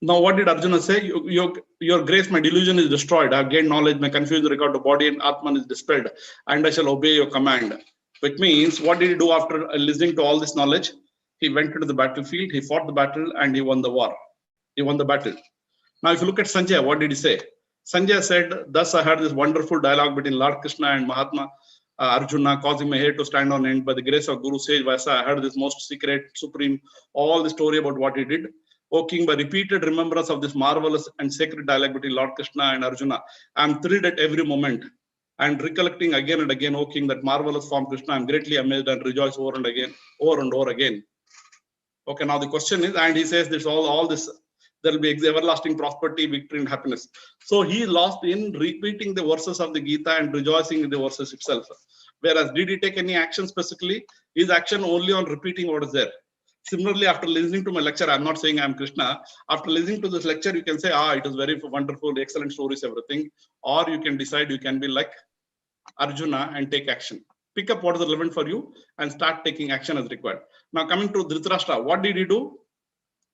S3: Now, what did Arjuna say? Your grace, my delusion is destroyed. I've gained knowledge. My confusion regard to body and Atman is dispelled, and I shall obey your command. Which means, what did he do after listening to all this knowledge? He went into the battlefield. He fought the battle and he won the war. He won the battle. Now, if you look at Sanjaya, what did he say? Sanjaya said, thus I heard this wonderful dialogue between Lord Krishna and Mahatma Arjuna, causing my hair to stand on end. By the grace of Guru Sage Vyasa, I heard this most secret, supreme, all the story about what he did. O King, by repeated remembrance of this marvelous and sacred dialogue between Lord Krishna and Arjuna, I am thrilled at every moment. And recollecting again and again, O King, that marvelous form Krishna, I am greatly amazed and rejoice over and over again. Okay, now the question is, and he says this all this, there will be everlasting prosperity, victory, and happiness. So he lost in repeating the verses of the Gita and rejoicing in the verses itself. Whereas, did he take any action specifically? His action only on repeating what is there. Similarly, after listening to my lecture, I'm not saying I'm Krishna. After listening to this lecture, you can say, it was very wonderful, excellent stories, everything. Or you can decide you can be like Arjuna and take action. Pick up what is relevant for you and start taking action as required. Now, coming to Dhritarashtra, what did he do?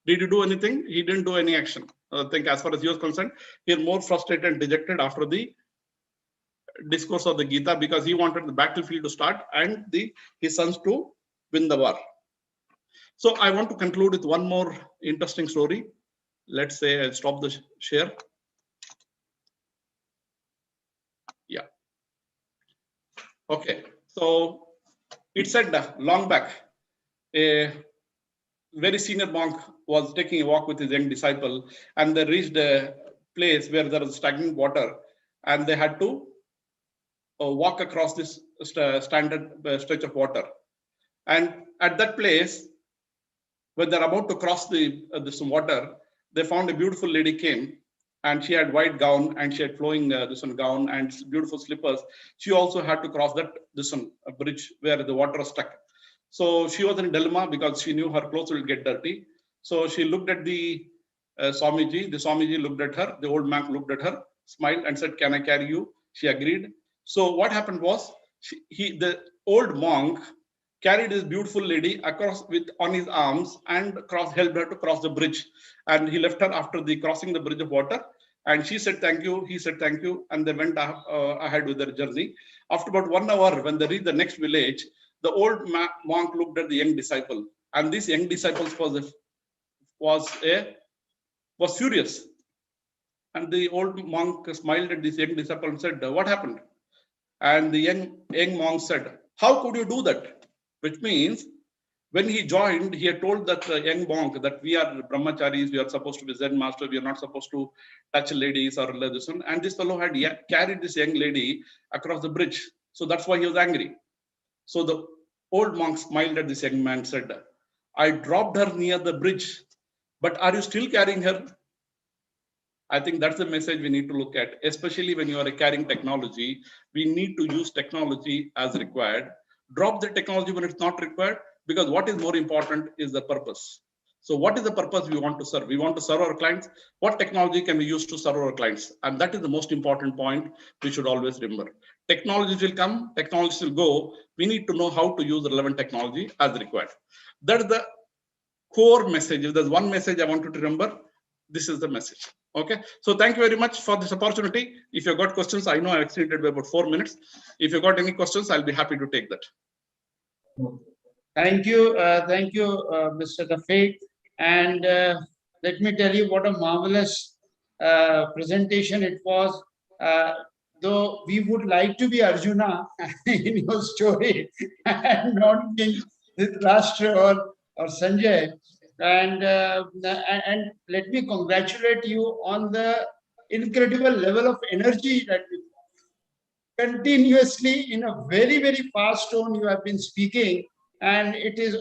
S3: Did he do anything? He didn't do any action. I think as far as he was concerned, he was more frustrated and dejected after the discourse of the Gita because he wanted the battlefield to start and his sons to win the war. So I want to conclude with one more interesting story. Let's say I'll stop the share. Yeah. Okay. So it said long back, a very senior monk was taking a walk with his young disciple, and they reached a place where there was stagnant water, and they had to walk across this standard stretch of water. And at that place, when they're about to cross this water, they found a beautiful lady came, and she had white gown and she had flowing gown and beautiful slippers. She also had to cross a bridge where the water was stuck. So she was in a dilemma because she knew her clothes will get dirty. So she looked at the Swamiji. The Swamiji looked at her. The old monk looked at her, smiled, and said, "Can I carry you?" She agreed. So what happened was, the old monk carried his beautiful lady across on his arms and helped her to cross the bridge. And he left her after crossing the bridge of water. And she said, "Thank you." He said, "Thank you." And they went ahead with their journey. After about 1 hour, when they reached the next village, the old monk looked at the young disciple. And this young disciple was furious. And the old monk smiled at this young disciple and said, "What happened?" And the young monk said, "How could you do that?" Which means, when he joined, he had told that young monk that we are brahmacharis, we are supposed to be Zen master, we are not supposed to touch ladies or this one. And this fellow had carried this young lady across the bridge. So that's why he was angry. So the old monk smiled at this young man and said, "I dropped her near the bridge, but are you still carrying her?" I think that's the message we need to look at, especially when you are carrying technology. We need to use technology as required. Drop the technology when it's not required, because what is more important is the purpose. So what is the purpose we want to serve? We want to serve our clients. What technology can we use to serve our clients? And that is the most important point we should always remember. Technologies will come, technologies will go. We need to know how to use the relevant technology as required. That is the core message. If there's one message I want you to remember, this is the message. Okay, so thank you very much for this opportunity. If you've got questions, I know I've exceeded by about 4 minutes. If you've got any questions, I'll be happy to take that.
S1: Thank you, Mr. Rafiq. And let me tell you what a marvelous presentation it was. Though we would like to be Arjuna in your story and not being Dhritarashtra or Sanjay. And let me congratulate you on the incredible level of energy that you continuously, in a very, very fast tone, you have been speaking. And it is,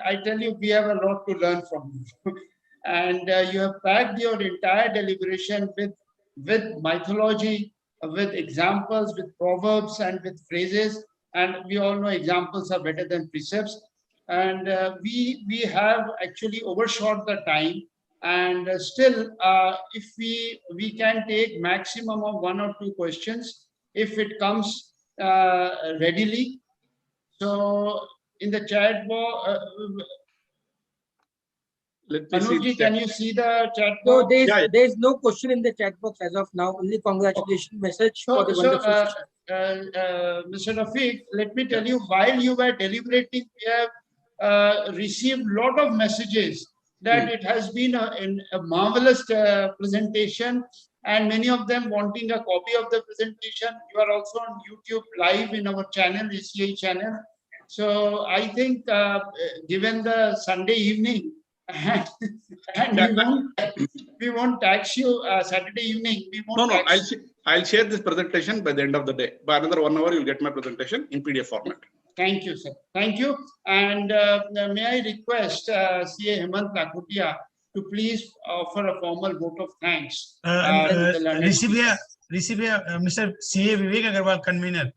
S1: I tell you, we have a lot to learn from you. And you have packed your entire deliberation with mythology, with examples, with proverbs, and with phrases. And we all know examples are better than precepts. And we have actually overshot the time. And still, if we can take maximum of 1 or 2 questions, if it comes readily. So in the chat box,
S3: Let me see.
S1: Anuji, can you see the chat
S4: So
S1: box?
S4: there's no question in the chat box as of now. Only congratulations message for the wonderful session.
S1: Mr. Rafiq, let me tell you, while you were deliberating, we have received a lot of messages that it has been a marvelous presentation, and many of them wanting a copy of the presentation. You are also on YouTube live in our channel, ACI channel. So I think given the Sunday evening, and we won't tax you Saturday evening. We won't tax.
S3: I'll share this presentation by the end of the day. By another 1 hour, you'll get my presentation in PDF format.
S1: Thank you, sir. Thank you. And may I request CA Hemant Lakotia to please offer a formal vote of thanks.
S5: Mr. CA Vivek Agarwal, convener.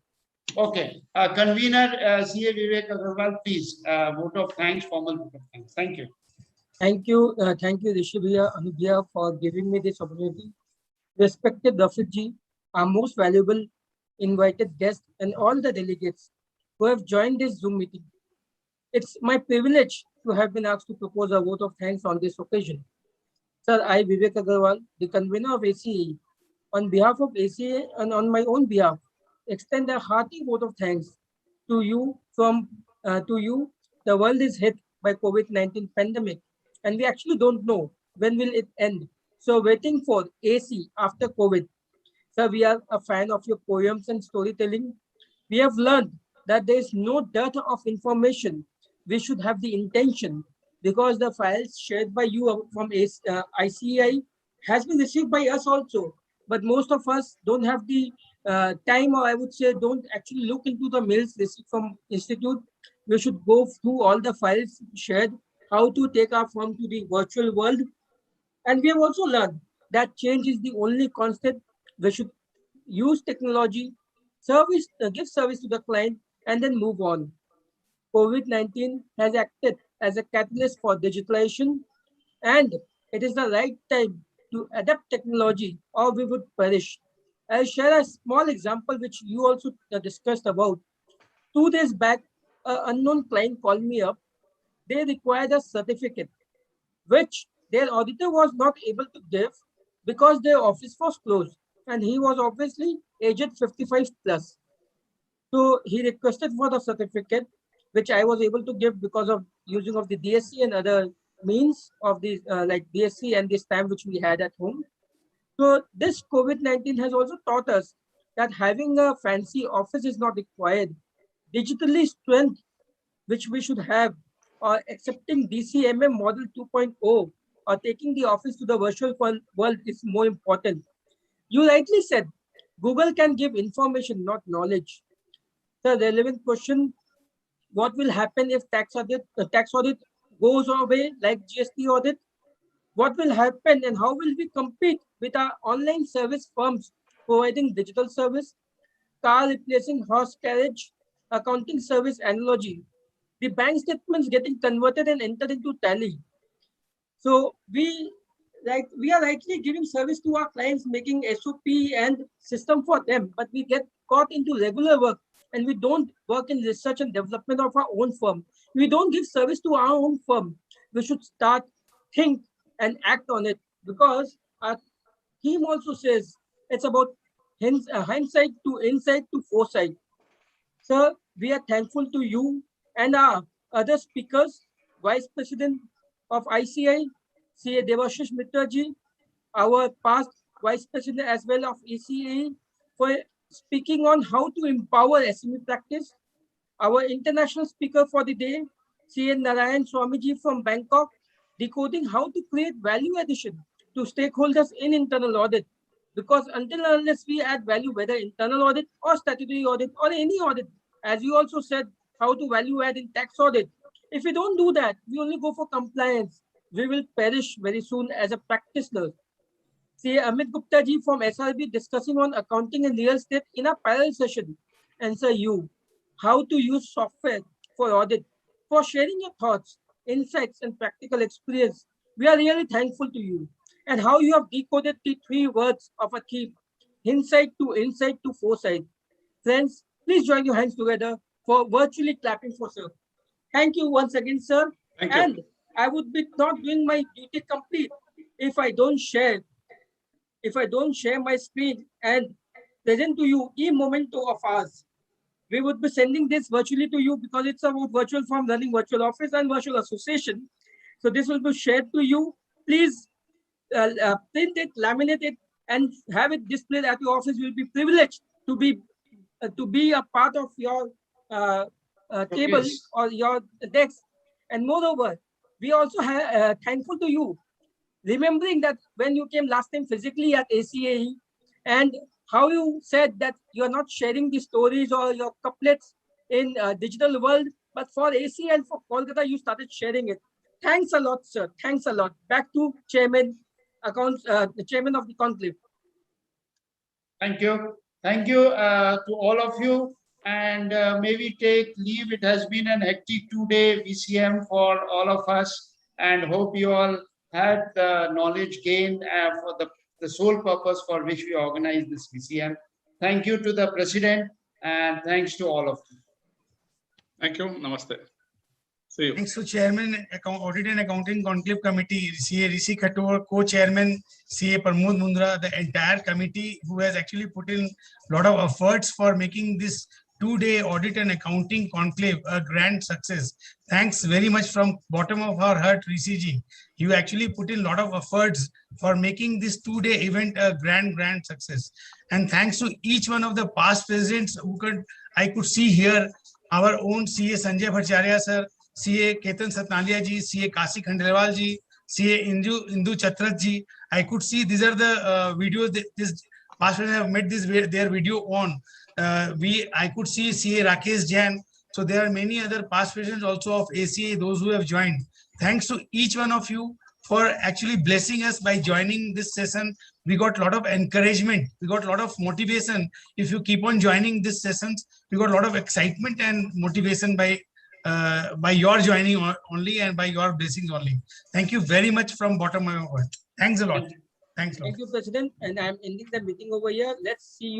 S1: Okay. Convener CA Vivek Agarwal, please. Vote of thanks, formal vote of thanks. Thank you.
S4: Thank you, Rishi Bhaiya, Anubhaiya, for giving me this opportunity. Respected Rafiq ji, our most valuable invited guests, and all the delegates who have joined this Zoom meeting. It's my privilege to have been asked to propose a vote of thanks on this occasion. Sir, I, Vivek Agarwal, the convener of ACA, on behalf of ACA and on my own behalf, extend a hearty vote of thanks to you. The world is hit by COVID-19 pandemic, and we actually don't know when will it end. So waiting for AC after COVID. Sir, we are a fan of your poems and storytelling. We have learned that there is no dearth of information. We should have the intention, because the files shared by you from ICAI has been received by us also. But most of us don't have the time, or I would say don't actually look into the mails received from Institute. We should go through all the files shared, how to take our firm to the virtual world. And we have also learned that change is the only constant. We should use technology, give service to the client, and then move on. COVID-19 has acted as a catalyst for digitalization, and it is the right time to adapt technology or we would perish. I'll share a small example which you also discussed about. 2 days back, an unknown client called me up. They required a certificate, which their auditor was not able to give because their office was closed. And he was obviously aged 55 plus. So he requested for the certificate, which I was able to give because of using of the DSC and other means of the like DSC and the stamp which we had at home. So this COVID-19 has also taught us that having a fancy office is not required. Digitally strength, which we should have, or accepting DCMA model 2.0, or taking the office to the virtual world is more important. You rightly said, Google can give information, not knowledge. The relevant question, what will happen if tax audit goes away like GST audit? What will happen and how will we compete with our online service firms providing digital service, car replacing horse carriage, accounting service analogy, the bank statements getting converted and entered into Tally. So we are rightly giving service to our clients, making SOP and system for them, but we get caught into regular work and we don't work in research and development of our own firm. We don't give service to our own firm. We should start, think, and act on it, because our theme also says it's about hindsight to insight to foresight. Sir, we are thankful to you and our other speakers, Vice President of ICI, CA Devashish Mitraji, our past Vice President as well of ECA, for speaking on how to empower SME practice. Our international speaker for the day, CA Narayan Swamiji from Bangkok, decoding how to create value addition to stakeholders in internal audit. Because until and unless we add value, whether internal audit or statutory audit or any audit, as you also said, how to value add in tax audit. If we don't do that, we only go for compliance, we will perish very soon as a practitioner. See Amit Gupta ji from SRB discussing on accounting and real estate in a parallel session. Answer you, how to use software for audit, for sharing your thoughts, insights and practical experience. We are really thankful to you, and how you have decoded the 3 words of a theme, insight to foresight. Friends, please join your hands together for virtually clapping for sir. Thank you once again, sir.
S3: Thank you.
S4: And I would be not doing my duty complete if I don't share my screen and present to you e-memento of ours. We would be sending this virtually to you because it's about virtual firm running virtual office and virtual association. So this will be shared to you. Please print it, laminate it, and have it displayed at your office. You'll be privileged to be a part of your table or your desk. And moreover, we also thankful to you, remembering that when you came last time physically at ACAE, and how you said that you are not sharing the stories or your couplets in digital world, but for ACAE and for Kolkata, you started sharing it. Thanks a lot, sir. Thanks a lot. Back to Chairman, the Chairman of the Conclave.
S1: Thank you. Thank you to all of you. And may we take leave. It has been an hectic 2-day VCM for all of us, and hope you all had the knowledge gained for the sole purpose for which we organized this VCM. Thank you to the President, and thanks to all of you.
S3: Thank you. Namaste. See you.
S5: Thanks to Chairman, Audit and Accounting Conclave Committee, CA Rishi Khator, Co-Chairman, CA Pramod Mundra, the entire committee who has actually put in a lot of efforts for making this 2-day Audit and Accounting Conclave a grand success. Thanks very much from bottom of our heart, Rishi ji. You actually put in a lot of efforts for making this 2-day event a grand success. And thanks to each one of the past presidents I could see here, our own CA Sanjay Bhattacharya sir, CA Ketan Satnalia ji, CA Kasi Khandelwal ji, CA Indu Chatrat ji. I could see these are the videos that this past president have made their video on. I could see CA Rakesh Jain. So there are many other past presidents also of ACA, those who have joined. Thanks to each one of you for actually blessing us by joining this session. We got a lot of encouragement. We got a lot of motivation. If you keep on joining these sessions, we got a lot of excitement and motivation by by your joining only and by your blessings only. Thank you very much from bottom of my heart. Thanks a lot. Thanks a lot.
S4: Thank you, President. And I'm ending the meeting over here. Let's see you.